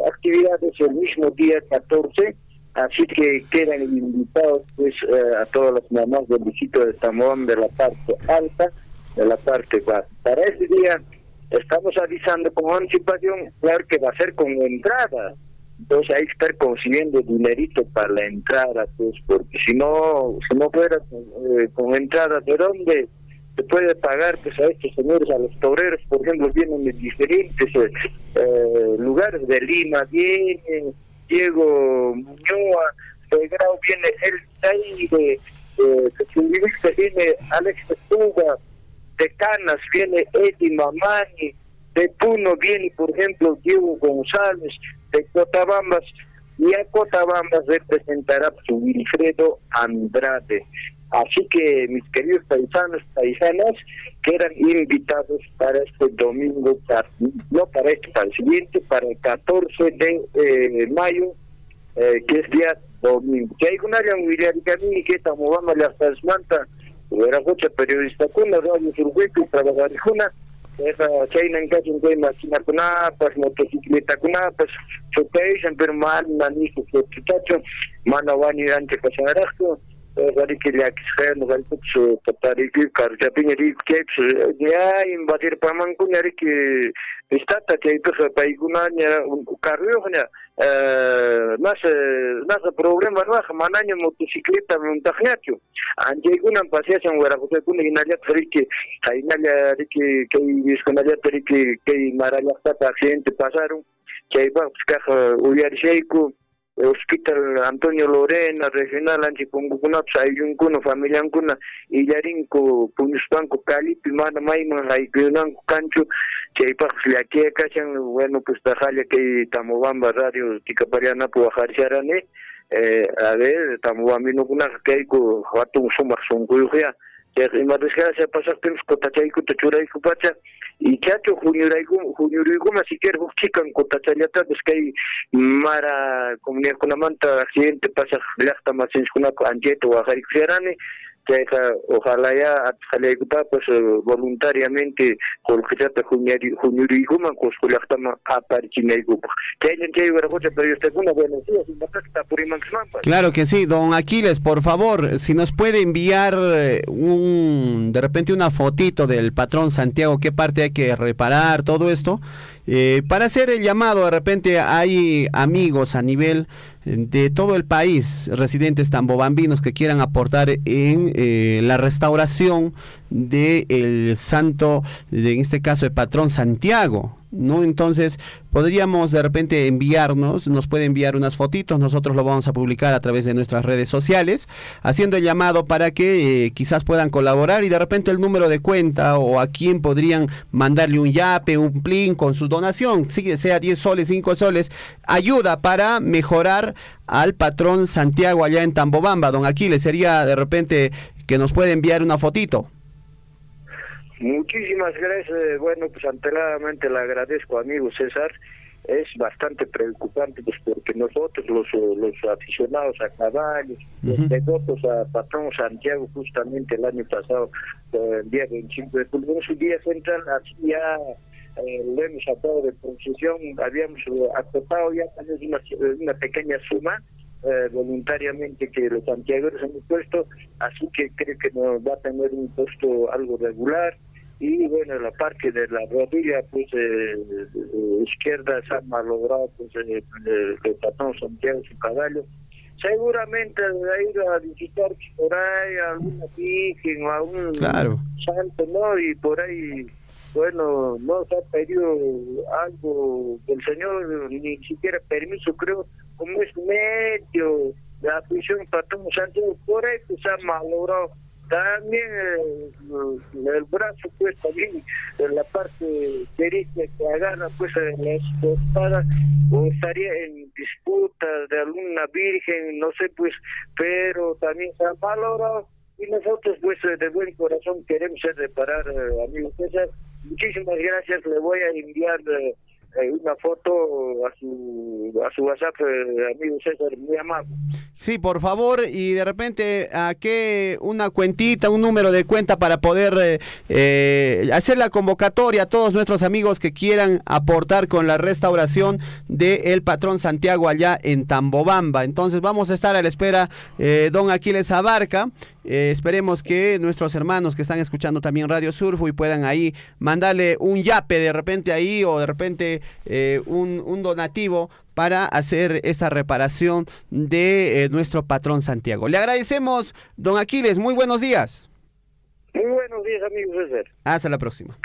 actividades el mismo día 14, así que quedan invitados pues a todas las mamás del distrito de Tamuam, de la parte alta, de la parte baja. Para ese día estamos avisando con anticipación, claro que va a ser con entrada. Entonces hay que estar consiguiendo dinerito para la entrada, pues, porque si no fuera con entrada, ¿de dónde se puede pagar pues a estos señores, a los toreros? Por ejemplo, vienen de diferentes lugares de Lima, viene Diego Muñoa, de Grau viene el ahí de viene Alex Petuga, de Canas viene Eddie Mamani, de Puno viene, por ejemplo, Diego González, de Cotabambas, y a Cotabambas representará su Wilfredo Andrade. Así que, mis queridos paisanos, paisanas, quedan invitados para este domingo, no para este, para el siguiente, para el 14 de mayo, que es día domingo. Que hay una William que estamos vamos a las Tasmanta, era mucha periodista con la radio Surhueco y trabajar una. China en caso de máquina con apas, motocicleta con apas, chocation, pero mal, manijo, que tacho, manawani ante pasarajo, que le axen, su tatariki, carjapineri, que ya invadir pamancuñari que está tachaito, paigunaña, carrioña, nasa problema, no, manaña motocicleta, montañacho. Anje kuna paseación wera porque kuna inalia triki inalia que inalia triki que maralla está accidente pasaron que iba a Uyarsheiku Hospital Antonio Lorena regional antipungucuna sayuncuna familia kuna illarinco punispanco calipi mana maima haikunan cancho que iba a que cachan bueno pues tajalla que Tamobamba radio tikapariana puajarciarane a ver, estamos a mí no kuna que con un sumar son cuya que más desgracia pasar tiempo con tachaico tachurai cupacha y chacho juniorico más si quiero chican con tachayata pues que mara comunidad con la manta accidente pasa lasta más en una anjeto a jarixerane que ojalá ya pues voluntariamente con que trata juniorico más con la lasta a parchinaico que hay que ver mucho pero este una buena días y está por Claro que sí, don Aquiles, por favor, si nos puede enviar de repente una fotito del patrón Santiago, qué parte hay que reparar, todo esto, para hacer el llamado. De repente hay amigos a nivel de todo el país, residentes tambobambinos que quieran aportar en la restauración del santo, en este caso el patrón Santiago, ¿no? Entonces podríamos de repente nos puede enviar unas fotitos, nosotros lo vamos a publicar a través de nuestras redes sociales, haciendo el llamado para que quizás puedan colaborar y de repente el número de cuenta o a quién podrían mandarle un yape, un plin con su donación, sea 10 soles, 5 soles, ayuda para mejorar al patrón Santiago allá en Tambobamba. Don Aquiles, sería de repente que nos puede enviar una fotito. Muchísimas gracias. Bueno, pues anteladamente le agradezco, amigo César. Es bastante preocupante, pues porque nosotros, los aficionados a caballos, los devotos a Patrón Santiago, justamente el año pasado, el día 25 de julio, en su día central, así ya lo hemos sacado de procesión, habíamos acotado ya una pequeña suma voluntariamente que los santiagueros hemos puesto, así que creo que nos va a tener un costo algo regular. Y bueno, la parte de la rodilla pues izquierda se ha malogrado pues el patrón Santiago su caballo. Seguramente ha ido a visitar por ahí a alguna virgen o a un santo, ¿no? Y por ahí, bueno, no se ha pedido algo del Señor, ni siquiera permiso, creo, como es medio de la prisión patrón Santiago, por ahí pues se ha malogrado. También el brazo, pues también en la parte derecha que agarra, pues en la espada, o estaría en disputa de alguna virgen, no sé, pues, pero también se ha valorado y nosotros, pues, de buen corazón queremos reparar, amigo César. Muchísimas gracias, le voy a enviar una foto a su WhatsApp, amigo César, muy amable. Sí, por favor, y de repente, ¿a qué una cuentita, un número de cuenta para poder hacer la convocatoria a todos nuestros amigos que quieran aportar con la restauración del Patrón Santiago allá en Tambobamba? Entonces vamos a estar a la espera, don Aquiles Abarca. Esperemos que nuestros hermanos que están escuchando también Radio Surfo y puedan ahí mandarle un yape de repente ahí, o de repente un donativo para hacer esta reparación de nuestro Patrón Santiago. Le agradecemos, don Aquiles. Muy buenos días. Muy buenos días, amigo César. Hasta la próxima.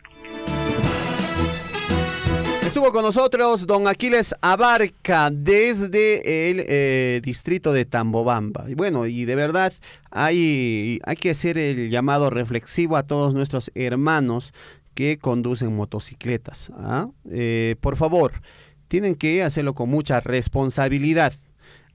Estuvo con nosotros don Aquiles Abarca desde el distrito de Tambobamba. Y bueno, y de verdad hay que hacer el llamado reflexivo a todos nuestros hermanos que conducen motocicletas. Por favor, tienen que hacerlo con mucha responsabilidad.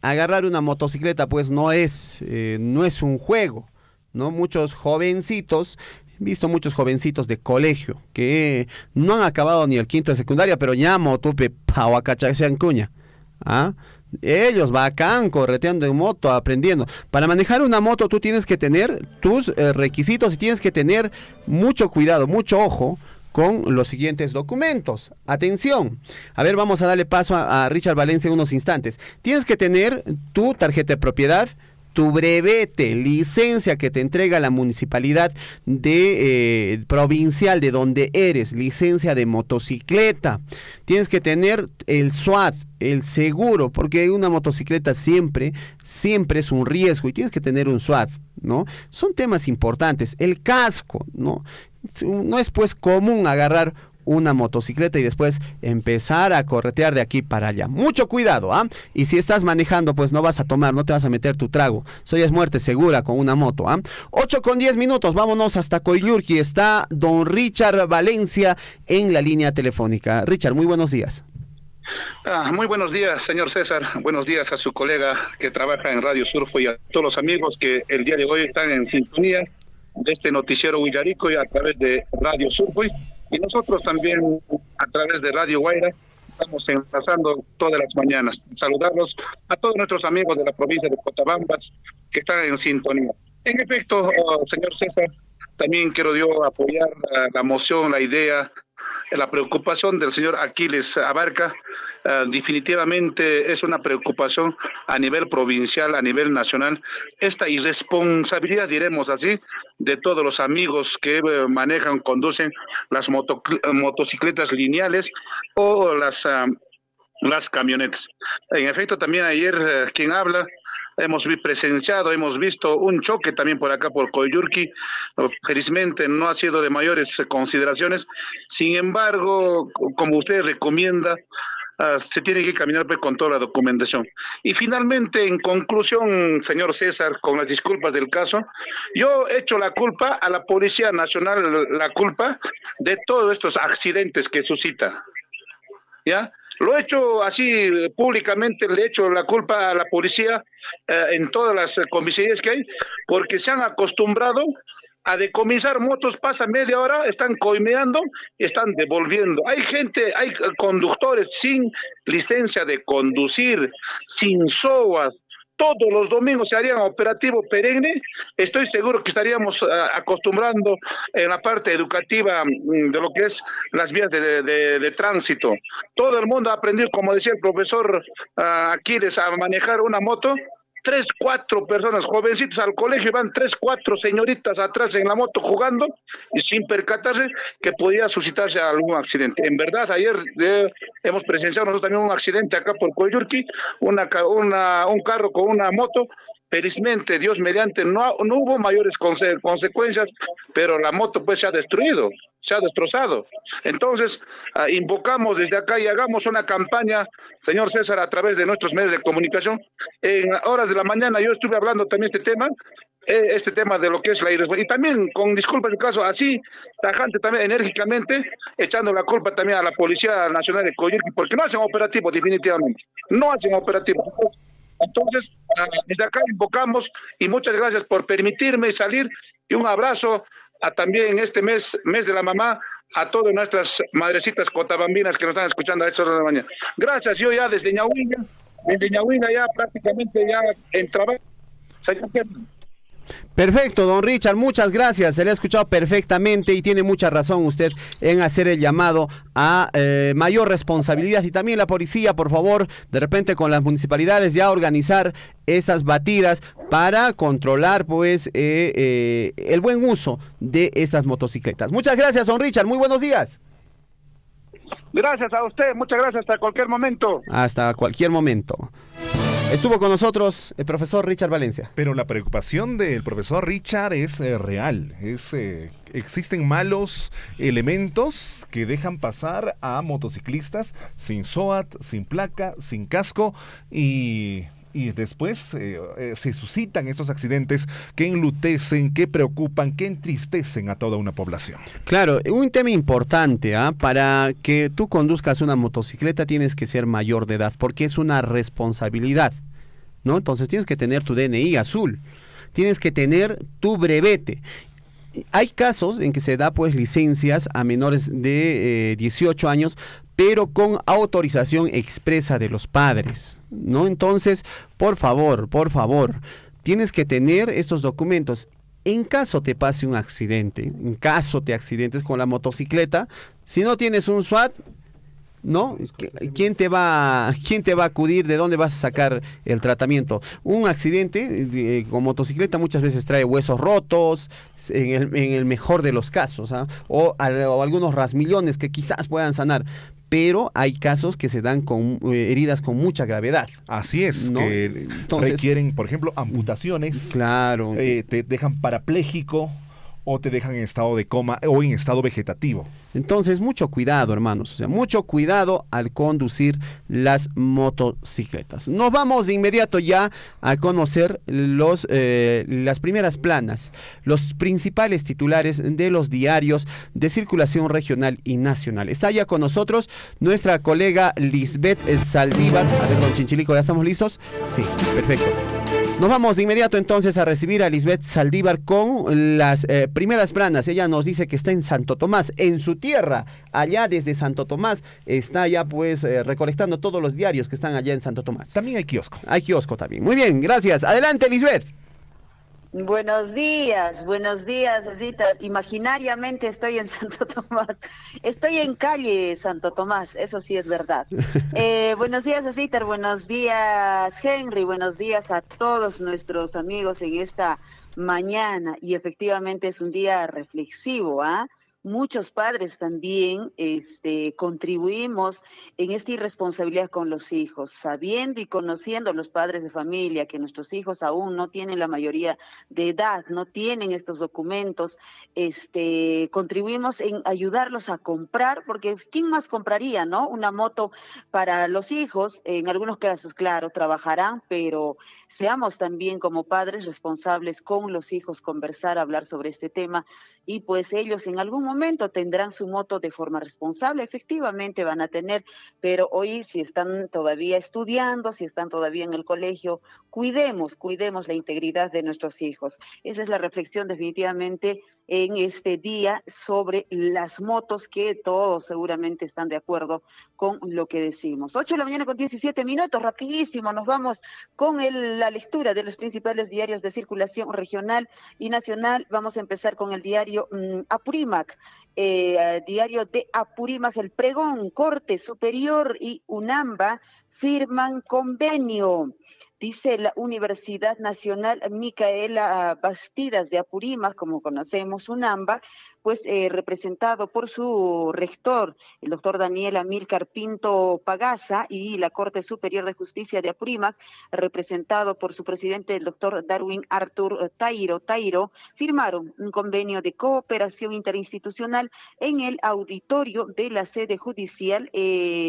Agarrar una motocicleta pues no es un juego, ¿no? Muchos jovencitos, he visto muchos jovencitos de colegio que no han acabado ni el quinto de secundaria, pero ya motupe pauacachasean cuña. Ellos bacán, correteando en moto, aprendiendo. Para manejar una moto tú tienes que tener tus requisitos y tienes que tener mucho cuidado, mucho ojo con los siguientes documentos. Atención. A ver, vamos a darle paso a Richard Valencia en unos instantes. Tienes que tener tu tarjeta de propiedad, tu brevete, licencia que te entrega la municipalidad de provincial de donde eres, licencia de motocicleta. Tienes que tener el SUAT, el seguro, porque una motocicleta siempre es un riesgo y tienes que tener un SUAT, ¿no? Son temas importantes. El casco, ¿no? No es pues común agarrar una motocicleta y después empezar a corretear de aquí para allá. Mucho cuidado, Y si estás manejando, pues no vas a tomar, no te vas a meter tu trago. Soy es muerte segura con una moto, 8:10, vámonos hasta Coyurqui. Está don Richard Valencia en la línea telefónica. Richard, muy buenos días. Muy buenos días, señor César. Buenos días a su colega que trabaja en Radio Surfo y a todos los amigos que el día de hoy están en sintonía de este noticiero Huillarico y a través de Radio Surfo. Y nosotros también a través de Radio Guaira estamos enlazando todas las mañanas. Saludarlos a todos nuestros amigos de la provincia de Cotabambas que están en sintonía. En efecto, señor César, también quiero yo apoyar la moción, la idea, la preocupación del señor Aquiles Abarca. Definitivamente es una preocupación a nivel provincial, a nivel nacional, esta irresponsabilidad, diremos así, de todos los amigos que manejan, conducen las motocicletas lineales o las camionetas. En efecto, también ayer quien habla, hemos presenciado, hemos visto un choque también por acá, por Coyurqui. Felizmente no ha sido de mayores consideraciones. Sin embargo, como usted recomienda, se tiene que caminar con toda la documentación. Y finalmente, en conclusión, señor César, con las disculpas del caso, yo echo la culpa a la Policía Nacional, la culpa de todos estos accidentes que suscita. ¿Ya? Lo he hecho así públicamente, le echo la culpa a la policía en todas las comisarías que hay, porque se han acostumbrado a decomisar motos, pasa media hora, están coimeando y están devolviendo. Hay conductores sin licencia de conducir, sin SOAS. Todos los domingos se harían operativo perenne. Estoy seguro que estaríamos acostumbrando en la parte educativa de lo que es las vías de tránsito. Todo el mundo ha aprendido, como decía el profesor Aquiles, a manejar una moto. 3, 4 personas, jovencitos al colegio, van 3, 4 señoritas atrás en la moto jugando y sin percatarse que podía suscitarse algún accidente. En verdad, ayer hemos presenciado nosotros también un accidente acá por Coyurqui, un carro con una moto. Felizmente, Dios mediante, no hubo mayores consecuencias, pero la moto pues se ha destruido, se ha destrozado. Entonces, invocamos desde acá y hagamos una campaña, señor César, a través de nuestros medios de comunicación. En horas de la mañana yo estuve hablando también este tema de lo que es la irresponsabilidad, y también, con disculpas del caso, así, tajante también, enérgicamente, echando la culpa también a la Policía Nacional de Coyurqui, porque no hacen operativo, definitivamente, no hacen operativo. Entonces, desde acá invocamos y muchas gracias por permitirme salir y un abrazo también en este mes de la mamá a todas nuestras madrecitas cotabambinas que nos están escuchando a estas horas de la mañana. Gracias, yo ya desde Ñahuinga ya prácticamente ya en trabajo. Perfecto, don Richard, muchas gracias, se le ha escuchado perfectamente y tiene mucha razón usted en hacer el llamado a mayor responsabilidad, y también la policía, por favor, de repente con las municipalidades ya organizar estas batidas para controlar pues el buen uso de estas motocicletas. Muchas gracias, don Richard, muy buenos días. Gracias a usted, muchas gracias, hasta cualquier momento. Hasta cualquier momento. Estuvo con nosotros el profesor Richard Valencia. Pero la preocupación del profesor Richard es real. Existen malos elementos que dejan pasar a motociclistas sin SOAT, sin placa, sin casco y después se suscitan estos accidentes que enlutecen, que preocupan, que entristecen a toda una población. Claro, un tema importante, para que tú conduzcas una motocicleta tienes que ser mayor de edad, porque es una responsabilidad, ¿no? Entonces tienes que tener tu DNI azul, tienes que tener tu brevete. Hay casos en que se da pues licencias a menores de 18 años, pero con autorización expresa de los padres, ¿no? Entonces, por favor, tienes que tener estos documentos. En caso te pase un accidente, en caso te accidentes con la motocicleta, si no tienes un SWAT, ¿no? ¿Quién te va a acudir? ¿De dónde vas a sacar el tratamiento? Un accidente con motocicleta muchas veces trae huesos rotos, en el mejor de los casos, o algunos rasmillones que quizás puedan sanar. Pero hay casos que se dan con heridas con mucha gravedad. Así es, ¿no? Que entonces, requieren, por ejemplo, amputaciones. Claro. Te dejan parapléjico o te dejan en estado de coma o en estado vegetativo. Entonces, mucho cuidado, hermanos. O sea, mucho cuidado al conducir las motocicletas. Nos vamos de inmediato ya a conocer las primeras planas, los principales titulares de los diarios de circulación regional y nacional. Está ya con nosotros nuestra colega Lisbeth Saldívar. A ver, don Chinchilico, ¿ya estamos listos? Sí, perfecto. Nos vamos de inmediato entonces a recibir a Lisbeth Saldívar con las primeras planas. Ella nos dice que está en Santo Tomás, en su tierra, allá desde Santo Tomás, está ya pues recolectando todos los diarios que están allá en Santo Tomás. También hay kiosco. Hay kiosco también. Muy bien, gracias. Adelante, Lisbeth. Buenos días, Zita. Imaginariamente estoy en Santo Tomás. Estoy en calle Santo Tomás, eso sí es verdad. Buenos días, Zita. Buenos días, Henry. Buenos días a todos nuestros amigos en esta mañana. Y efectivamente es un día reflexivo, Muchos padres también contribuimos en esta irresponsabilidad con los hijos, sabiendo y conociendo los padres de familia que nuestros hijos aún no tienen la mayoría de edad, no tienen estos documentos, contribuimos en ayudarlos a comprar, porque ¿quién más compraría, no? Una moto para los hijos. En algunos casos, claro, trabajarán, pero seamos también como padres responsables con los hijos, conversar, hablar sobre este tema, y pues ellos en algún momento tendrán su moto de forma responsable, efectivamente van a tener, pero hoy si están todavía estudiando, si están todavía en el colegio, cuidemos la integridad de nuestros hijos. Esa es la reflexión definitivamente en este día sobre las motos, que todos seguramente están de acuerdo con lo que decimos. 8 de la mañana con 17 minutos, rapidísimo, nos vamos con la lectura de los principales diarios de circulación regional y nacional. Vamos a empezar con el diario Apurímac. Diario de Apurímac, El Pregón, Corte Superior y UNAMBA firman convenio. Dice la Universidad Nacional Micaela Bastidas de Apurímac, como conocemos, UNAMBA, pues representado por su rector, el doctor Daniel Amílcar Pinto Pagasa, y la Corte Superior de Justicia de Apurímac, representado por su presidente, el doctor Darwin Arthur Tairo, firmaron un convenio de cooperación interinstitucional en el auditorio de la sede judicial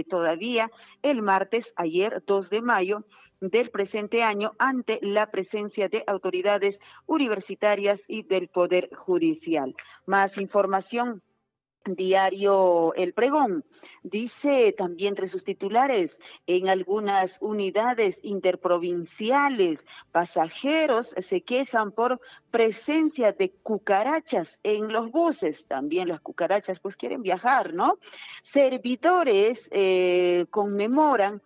todavía el martes, ayer 2 de mayo del presente año, ante la presencia de autoridades universitarias y del Poder Judicial. Más información Diario El Pregón dice también entre sus titulares: en algunas unidades interprovinciales, pasajeros se quejan por presencia de cucarachas en los buses. También las cucarachas pues quieren viajar, ¿no? Servidores conmemoran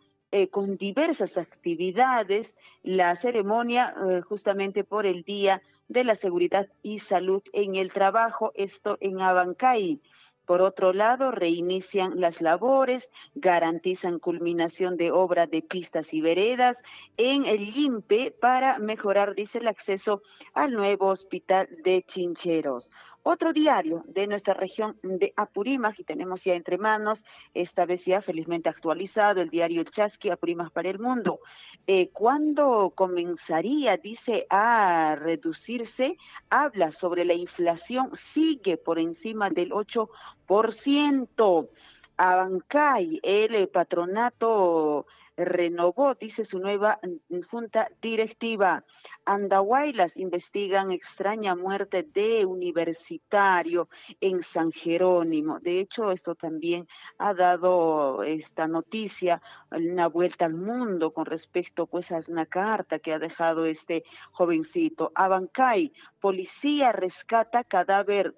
con diversas actividades la ceremonia justamente por el Día de la Seguridad y Salud en el Trabajo, esto en Abancay. Por otro lado, reinician las labores, garantizan culminación de obra de pistas y veredas en el Yimpe para mejorar, dice, el acceso al nuevo hospital de Chincheros. Otro diario de nuestra región de Apurímac, y tenemos ya entre manos, esta vez ya felizmente actualizado, el diario El Chasqui, Apurímac para el Mundo. ¿Cuándo comenzaría, dice, a reducirse? Habla sobre la inflación, sigue por encima del 8%. Abancay, el patronato renovó, dice, su nueva junta directiva. Andahuaylas investigan extraña muerte de universitario en San Jerónimo. De hecho, esto también ha dado esta noticia una vuelta al mundo con respecto pues a una carta que ha dejado este jovencito. Abancay, policía rescata cadáver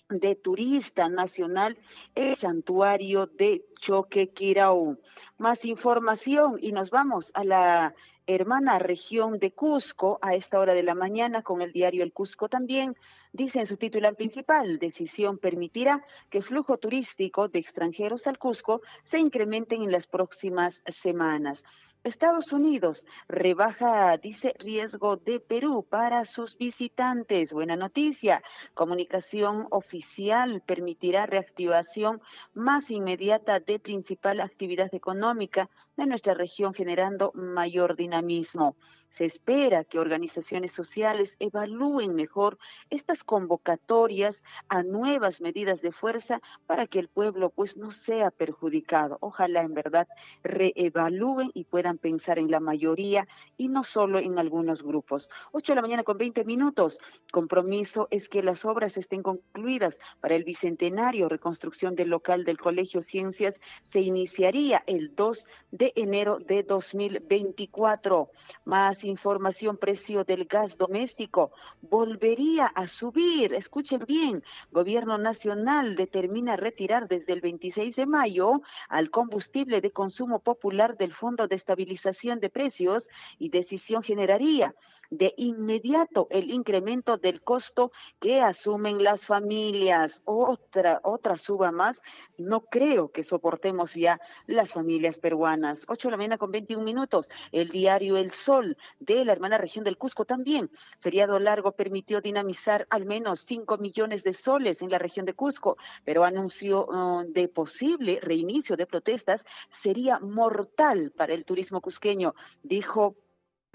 de turista nacional el santuario de Choquequirao. Más información y nos vamos a la hermana región de Cusco a esta hora de la mañana con el diario El Cusco también. Dice en su titular principal: decisión permitirá que flujo turístico de extranjeros al Cusco se incrementen en las próximas semanas. Estados Unidos rebaja, dice, riesgo de Perú para sus visitantes. Buena noticia. Comunicación oficial permitirá reactivación más inmediata de principal actividad económica de nuestra región, generando mayor dinamismo. Se espera que organizaciones sociales evalúen mejor estas convocatorias a nuevas medidas de fuerza para que el pueblo pues no sea perjudicado. Ojalá en verdad reevalúen y puedan pensar en la mayoría y no solo en algunos grupos. 8 de la mañana con 20 minutos. Compromiso es que las obras estén concluidas para el bicentenario. Reconstrucción del local del Colegio Ciencias se iniciaría el 2 de enero de 2024. Más información: precio del gas doméstico volvería a subir. Escuchen bien, Gobierno Nacional determina retirar desde el 26 de mayo al combustible de consumo popular del Fondo de Estabilización de Precios, y decisión generaría de inmediato el incremento del costo que asumen las familias. Otra suba más, no creo que soportemos ya las familias peruanas. 8 de la mañana con 21 minutos. El diario El Sol de la hermana región del Cusco también. Feriado largo permitió dinamizar al menos 5 millones de soles en la región de Cusco, pero anunció de posible reinicio de protestas sería mortal para el turismo cusqueño, dijo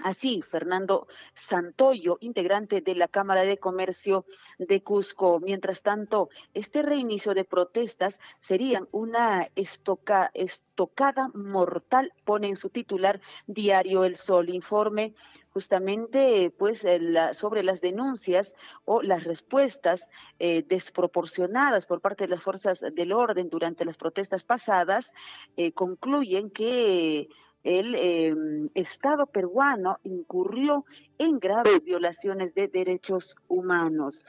así Fernando Santoyo, integrante de la Cámara de Comercio de Cusco. Mientras tanto, este reinicio de protestas serían una estocada mortal, pone en su titular diario El Sol. Informe justamente pues sobre las denuncias o las respuestas desproporcionadas por parte de las fuerzas del orden durante las protestas pasadas. Concluyen que el Estado peruano incurrió en graves violaciones de derechos humanos.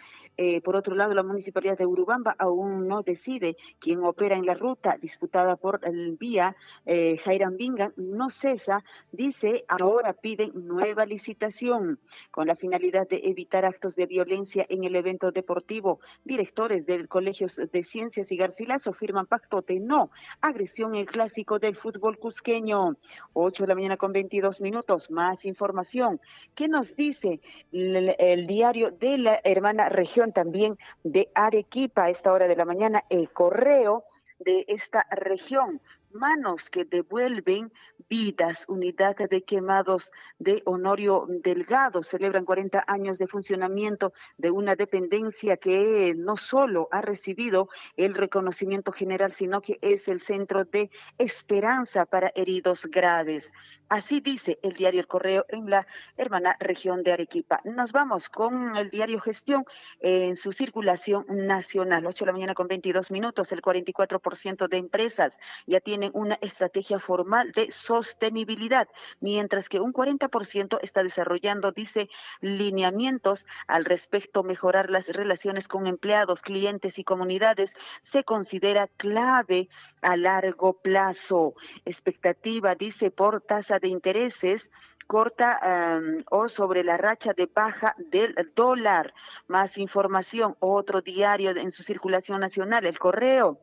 Por otro lado, la Municipalidad de Urubamba aún no decide quién opera en la ruta disputada por el vía Jairambinga, no cesa, dice, ahora piden nueva licitación con la finalidad de evitar actos de violencia en el evento deportivo. Directores del Colegios de Ciencias y Garcilaso firman pacto de no agresión en el clásico del fútbol cusqueño. 8 de la mañana con 22 minutos, más información. ¿Qué nos dice el diario de la hermana región también de Arequipa a esta hora de la mañana? El correo de esta región: manos que devuelven vidas. Unidad de quemados de Honorio Delgado celebran 40 años de funcionamiento de una dependencia que no solo ha recibido el reconocimiento general, sino que es el centro de esperanza para heridos graves. Así dice el diario El Correo en la hermana región de Arequipa. Nos vamos con el diario Gestión en su circulación nacional. 8 de la mañana con 22 minutos. El 44% de empresas ya tienen una estrategia formal de sostenibilidad, mientras que un 40% está desarrollando, dice, lineamientos al respecto. Mejorar las relaciones con empleados, clientes y comunidades se considera clave a largo plazo. Expectativa, dice, por tasa de intereses corta o sobre la racha de baja del dólar. Más información, otro diario en su circulación nacional, El Correo.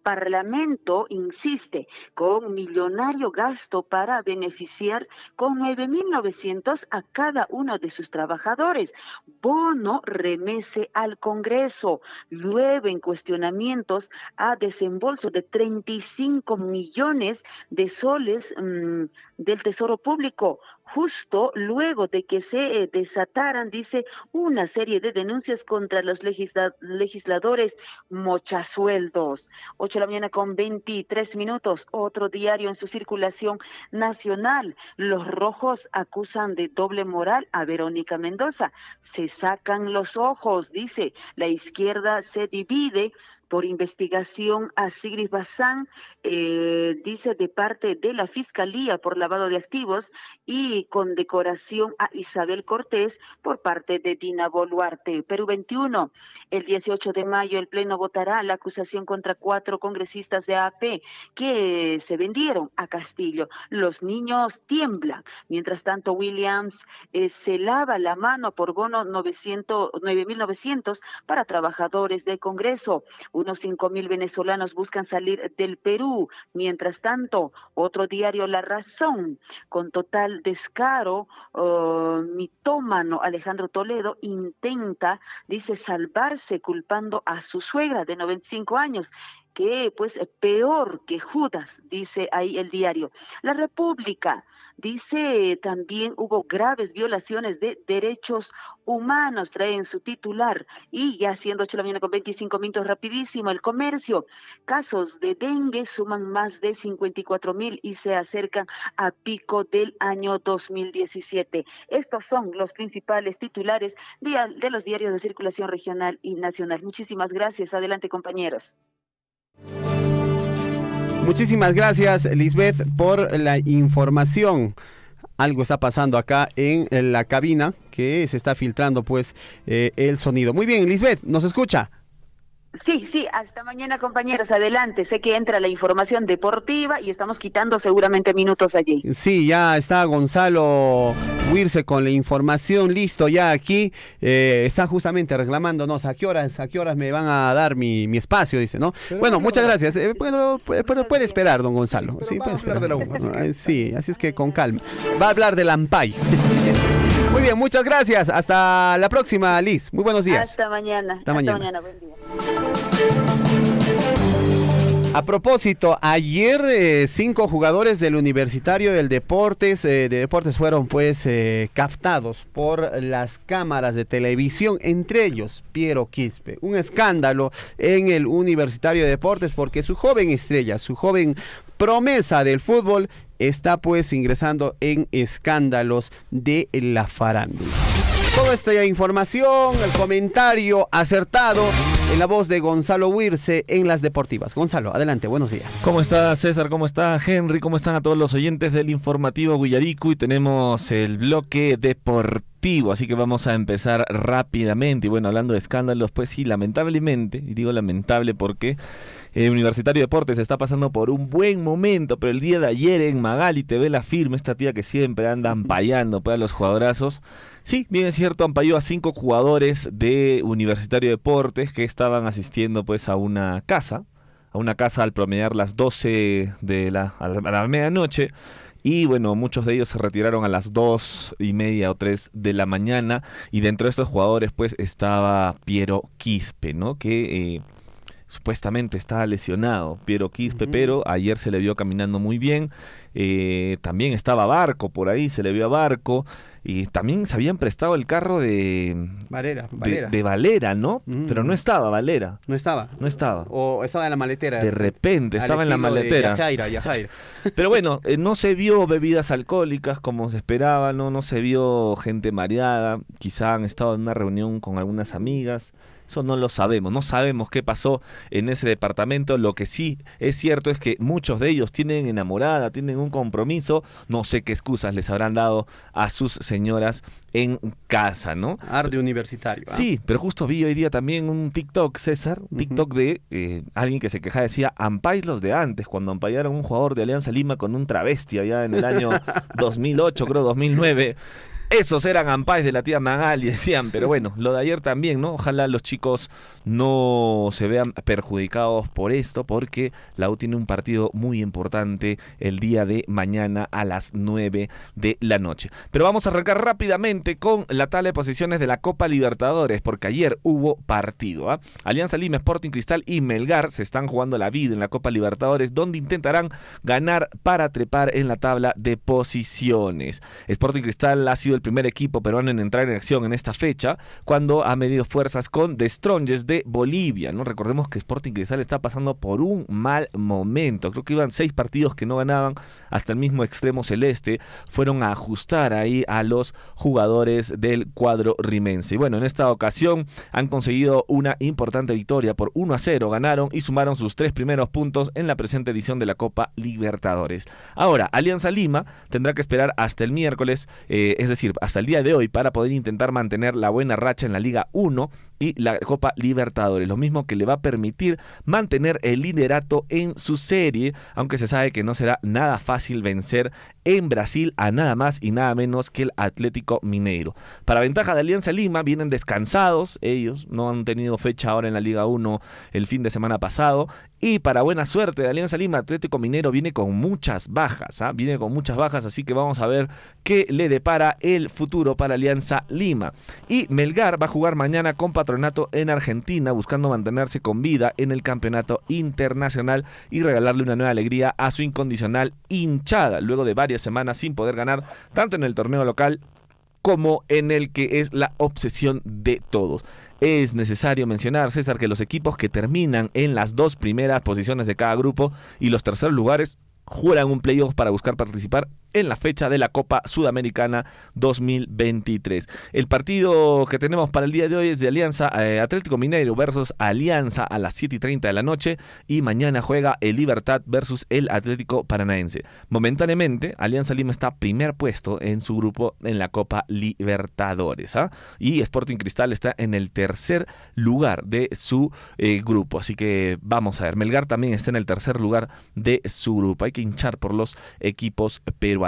Parlamento insiste con millonario gasto para beneficiar con 9.900 a cada uno de sus trabajadores. Bono remese al Congreso. Luego en cuestionamientos a desembolso de 35 millones de soles del Tesoro Público. Justo luego de que se desataran, dice, una serie de denuncias contra los legisladores mochasueldos. 8 de la mañana con 23 minutos. Otro diario en su circulación nacional. Los rojos acusan de doble moral a Verónica Mendoza. Se sacan los ojos, dice. La izquierda se divide por investigación a Sigrid Bazán, dice, de parte de la Fiscalía por lavado de activos, y condecoración a Isabel Cortés por parte de Dina Boluarte. Perú 21, el 18 de mayo el Pleno votará la acusación contra 4 congresistas de AP que se vendieron a Castillo. Los niños tiemblan. Mientras tanto, Williams se lava la mano por bono 9.900 para trabajadores del Congreso. Unos 5.000 venezolanos buscan salir del Perú. Mientras tanto, otro diario, La Razón, con total descaro, mitómano Alejandro Toledo intenta, dice, salvarse culpando a su suegra de 95 años. Que pues peor que Judas, dice ahí el diario. La República dice también hubo graves violaciones de derechos humanos, trae en su titular. Y ya siendo 8 de la mañana con 25 minutos, rapidísimo, El Comercio. Casos de dengue suman más de 54.000 y se acercan a pico del año 2017. Estos son los principales titulares de los diarios de circulación regional y nacional. Muchísimas gracias. Adelante, compañeros. Muchísimas gracias, Lisbeth, por la información. Algo está pasando acá en la cabina, que se está filtrando pues el sonido. Muy bien, Lisbeth, ¿nos escucha? Sí, hasta mañana, compañeros, adelante. Sé que entra la información deportiva y estamos quitando seguramente minutos allí. Sí, ya está Gonzalo Wirce con la información, listo ya aquí, está justamente reclamándonos a qué horas me van a dar mi espacio, dice, ¿no? Pero bueno, muchas gracias, pero puede esperar, don Gonzalo. Sí, puede esperar. De la UMA, sí, así es que con calma. Va a hablar del AMPAI. Muy bien, muchas gracias, hasta la próxima, Liz, muy buenos días. Hasta mañana, hasta mañana, buen día. A propósito, ayer 5 jugadores del Universitario de Deportes fueron pues captados por las cámaras de televisión, entre ellos Piero Quispe. Un escándalo en el Universitario de Deportes porque su joven estrella, su joven promesa del fútbol está pues ingresando en escándalos de la farándula. Toda esta información, el comentario acertado en la voz de Gonzalo Wirce en las deportivas. Gonzalo, adelante, buenos días. ¿Cómo está César? ¿Cómo está Henry? ¿Cómo están a todos los oyentes del informativo Huillarico? Y tenemos el bloque deportivo, así que vamos a empezar rápidamente. Y bueno, hablando de escándalos, pues sí, lamentablemente, y digo lamentable porque el Universitario de Deportes está pasando por un buen momento, pero el día de ayer en Magali TV La Firme, esta tía que siempre anda ampallando para los jugadorazos, sí, bien es cierto, ampalló a 5 jugadores de Universitario de Deportes que estaban asistiendo pues a una casa al promediar las 12 a la medianoche. Y bueno, muchos de ellos se retiraron a las 2:30 o 3 de la mañana. Y dentro de estos jugadores pues estaba Piero Quispe, ¿no? Que supuestamente estaba lesionado Piero Quispe, pero ayer se le vio caminando muy bien. también estaba Barco por ahí, se le vio a Barco, y también se habían prestado el carro de Valera. de Valera, ¿no? Pero no estaba Valera. No estaba. O estaba en la maletera. De repente, estaba en la maletera. Yajaira. Pero bueno, no se vio bebidas alcohólicas como se esperaba, no se vio gente mareada, quizá han estado en una reunión con algunas amigas. Eso no lo sabemos, no sabemos qué pasó en ese departamento. Lo que sí es cierto es que muchos de ellos tienen enamorada, tienen un compromiso. No sé qué excusas les habrán dado a sus señoras en casa, ¿no? Arde universitario. Sí, pero justo vi hoy día también un TikTok, César, un TikTok de alguien que se quejaba, decía, ampáis los de antes, cuando ampallaron un jugador de Alianza Lima con un travesti allá en el año 2008, creo 2009. Esos eran ampáis de la tía Magali, decían, pero bueno, lo de ayer también, ¿no? Ojalá los chicos no se vean perjudicados por esto, porque la U tiene un partido muy importante el día de mañana a las 9 de la noche. Pero vamos a arrancar rápidamente con la tabla de posiciones de la Copa Libertadores, porque ayer hubo partido, ¿ah? Alianza Lima, Sporting Cristal y Melgar se están jugando la vida en la Copa Libertadores, donde intentarán ganar para trepar en la tabla de posiciones. Sporting Cristal ha sido el primer equipo peruano en entrar en acción en esta fecha, cuando ha medido fuerzas con The Strongest de Bolivia, ¿no? Recordemos que Sporting Cristal está pasando por un mal momento. Creo que iban 6 partidos que no ganaban, hasta el mismo extremo celeste fueron a ajustar ahí a los jugadores del cuadro rimense. Y bueno, en esta ocasión han conseguido una importante victoria por 1-0, ganaron y sumaron sus 3 primeros puntos en la presente edición de la Copa Libertadores. Ahora, Alianza Lima tendrá que esperar hasta el miércoles, es decir, hasta el día de hoy, para poder intentar mantener la buena racha en la Liga 1 y la Copa Libertadores, lo mismo que le va a permitir mantener el liderato en su serie, aunque se sabe que no será nada fácil vencer en Brasil a nada más y nada menos que el Atlético Mineiro. Para ventaja de Alianza Lima, vienen descansados, ellos no han tenido fecha ahora en la Liga 1 el fin de semana pasado, y para buena suerte de Alianza Lima, Atlético Mineiro viene con muchas bajas, así que vamos a ver qué le depara el futuro para Alianza Lima. Y Melgar va a jugar mañana con Patronato en Argentina, buscando mantenerse con vida en el campeonato internacional y regalarle una nueva alegría a su incondicional hinchada, luego de varias semanas sin poder ganar, tanto en el torneo local como en el que es la obsesión de todos. Es necesario mencionar, César, que los equipos que terminan en las 2 primeras posiciones de cada grupo y los terceros lugares juegan un playoff para buscar participar en la fecha de la Copa Sudamericana 2023. El partido que tenemos para el día de hoy es de Alianza Atlético Mineiro versus Alianza a las 7:30 de la noche, y mañana juega el Libertad versus el Atlético Paranaense. Momentáneamente, Alianza Lima está primer puesto en su grupo en la Copa Libertadores, y Sporting Cristal está en el tercer lugar de su grupo. Así que vamos a ver, Melgar también está en el tercer lugar de su grupo. Hay que hinchar por los equipos peruanos.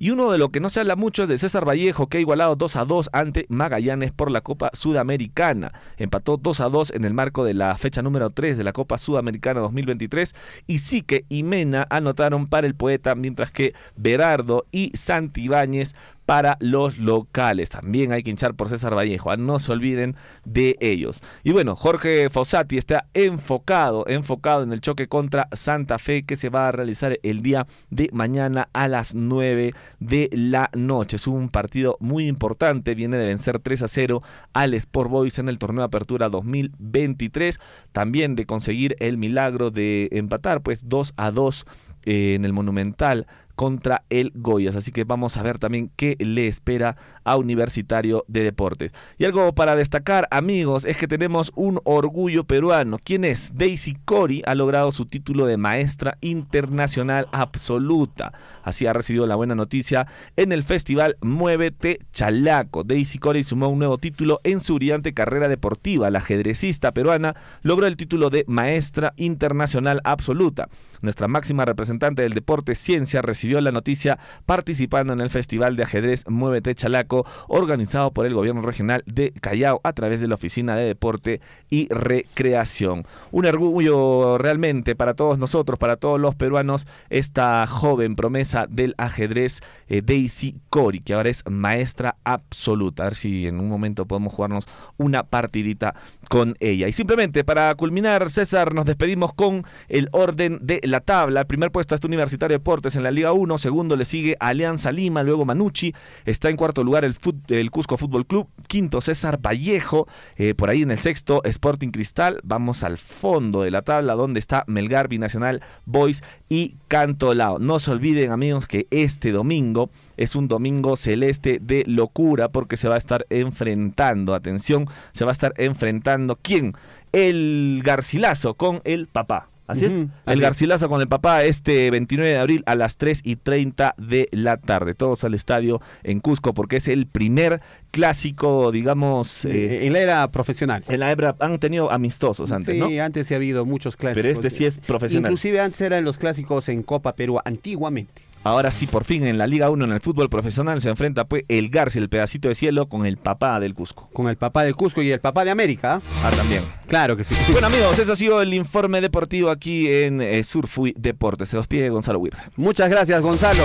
Y uno de lo que no se habla mucho es de César Vallejo, que ha igualado 2-2 ante Magallanes por la Copa Sudamericana. Empató 2-2 en el marco de la fecha número 3 de la Copa Sudamericana 2023, y Sique y Mena anotaron para el Poeta, mientras que Berardo y Santibáñez para los locales. También hay que hinchar por César Vallejo, no se olviden de ellos. Y bueno, Jorge Fossati está enfocado en el choque contra Santa Fe, que se va a realizar el día de mañana a las 9 de la noche. Es un partido muy importante, viene de vencer 3-0 al Sport Boys en el torneo de apertura 2023, también de conseguir el milagro de empatar pues 2-2 en el Monumental contra el Goiás. Así que vamos a ver también qué le espera a Universitario de Deportes. Y algo para destacar, amigos, es que tenemos un orgullo peruano. ¿Quién es? Daisy Cori ha logrado su título de maestra internacional absoluta. Así ha recibido la buena noticia en el festival Muévete Chalaco. Daisy Cori sumó un nuevo título en su brillante carrera deportiva. La ajedrecista peruana logró el título de maestra internacional absoluta. Nuestra máxima representante del deporte ciencia recibió la noticia participando en el Festival de Ajedrez Muévete Chalaco, organizado por el gobierno regional de Callao a través de la Oficina de Deporte y Recreación. Un orgullo realmente para todos nosotros, para todos los peruanos, esta joven promesa del ajedrez, Daisy Cori, que ahora es maestra absoluta. A ver si en un momento podemos jugarnos una partidita con ella. Y simplemente para culminar, César, nos despedimos con el orden de la la tabla. El primer puesto está Universitario de Deportes en la Liga 1, segundo le sigue Alianza Lima, luego Manucci, está en cuarto lugar el Cusco Fútbol Club, quinto César Vallejo, por ahí en el sexto Sporting Cristal. Vamos al fondo de la tabla donde está Melgar, Binacional, Boys y Cantolao. No se olviden, amigos, que este domingo es un domingo celeste de locura porque se va a estar enfrentando, atención, se va a estar enfrentando ¿quién? El Garcilaso con el Papá. Así es, el Garcilaso con el Papá este 29 de abril a las 3:30 de la tarde. Todos al estadio en Cusco porque es el primer clásico, digamos... en la era profesional. En la era han tenido amistosos antes, sí, ¿no? Sí, antes sí ha habido muchos clásicos. Pero este sí es profesional. Inclusive antes eran los clásicos en Copa Perú, antiguamente. Ahora sí, por fin, en la Liga 1, en el fútbol profesional, se enfrenta pues el Garci, el pedacito de cielo, con el Papá del Cusco. Con el Papá del Cusco y el Papá de América. Ah, también. Claro que sí. Bueno, amigos, eso ha sido el informe deportivo aquí en Surfui Deportes. Se despide Gonzalo Wirce. Muchas gracias, Gonzalo.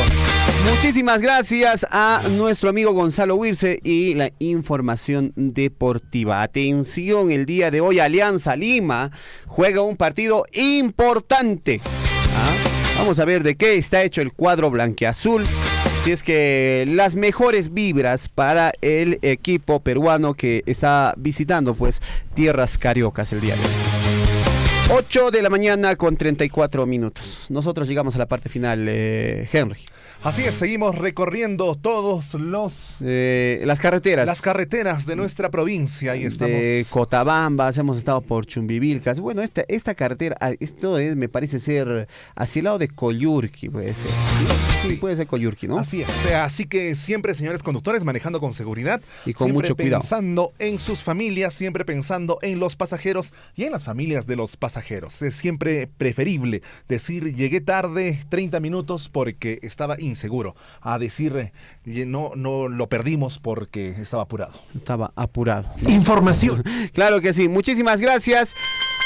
Muchísimas gracias a nuestro amigo Gonzalo Wirce y la información deportiva. Atención, el día de hoy Alianza Lima juega un partido importante. Vamos a ver de qué está hecho el cuadro blanqueazul. Si es que las mejores vibras para el equipo peruano que está visitando pues tierras cariocas el día de hoy. 8 de la mañana con 34 minutos. Nosotros llegamos a la parte final, Henry. Así es, seguimos recorriendo todos las carreteras. Las carreteras de nuestra provincia. Y estamos... De Cotabambas, hemos estado por Chumbivilcas. Bueno, esta carretera, esto me parece ser hacia el lado de Coyurqui, puede ser. Sí, puede ser Coyurqui, ¿no? Así es, así que siempre, señores conductores, manejando con seguridad. Y con mucho cuidado. Siempre pensando en sus familias, siempre pensando en los pasajeros y en las familias de los pasajeros. Es siempre preferible decir, llegué tarde 30 minutos porque estaba inseguro, a decir, no lo perdimos porque estaba apurado. Estaba apurado. Información. Claro que sí, muchísimas gracias.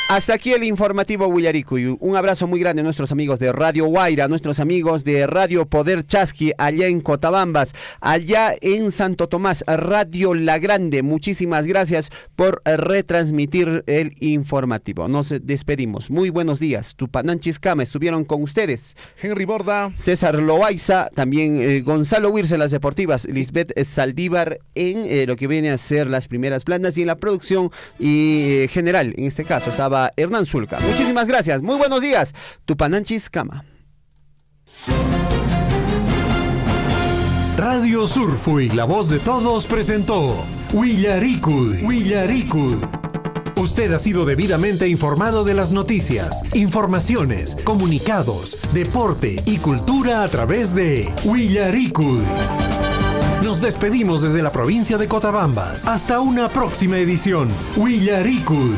Hasta aquí el informativo Huillaricuy. Un abrazo muy grande a nuestros amigos de Radio Guaira, a nuestros amigos de Radio Poder Chasqui, allá en Cotabambas, allá en Santo Tomás, Radio La Grande. Muchísimas gracias por retransmitir el informativo. Nos despedimos. Muy buenos días. Tupananchis Cama estuvieron con ustedes. Henry Borda. César Loaiza, también Gonzalo Wirce, las deportivas, Lisbeth Saldívar en lo que viene a ser las primeras planas y en la producción y general, en este caso estaba Hernán Zulca. Muchísimas gracias, muy buenos días. Tupananchis Cama. Radio Surfui, la voz de todos, presentó Huillaricuy. Usted ha sido debidamente informado de las noticias, informaciones, comunicados, deporte y cultura a través de Huillaricuy. Nos despedimos desde la provincia de Cotabambas. Hasta una próxima edición. Huillaricuy.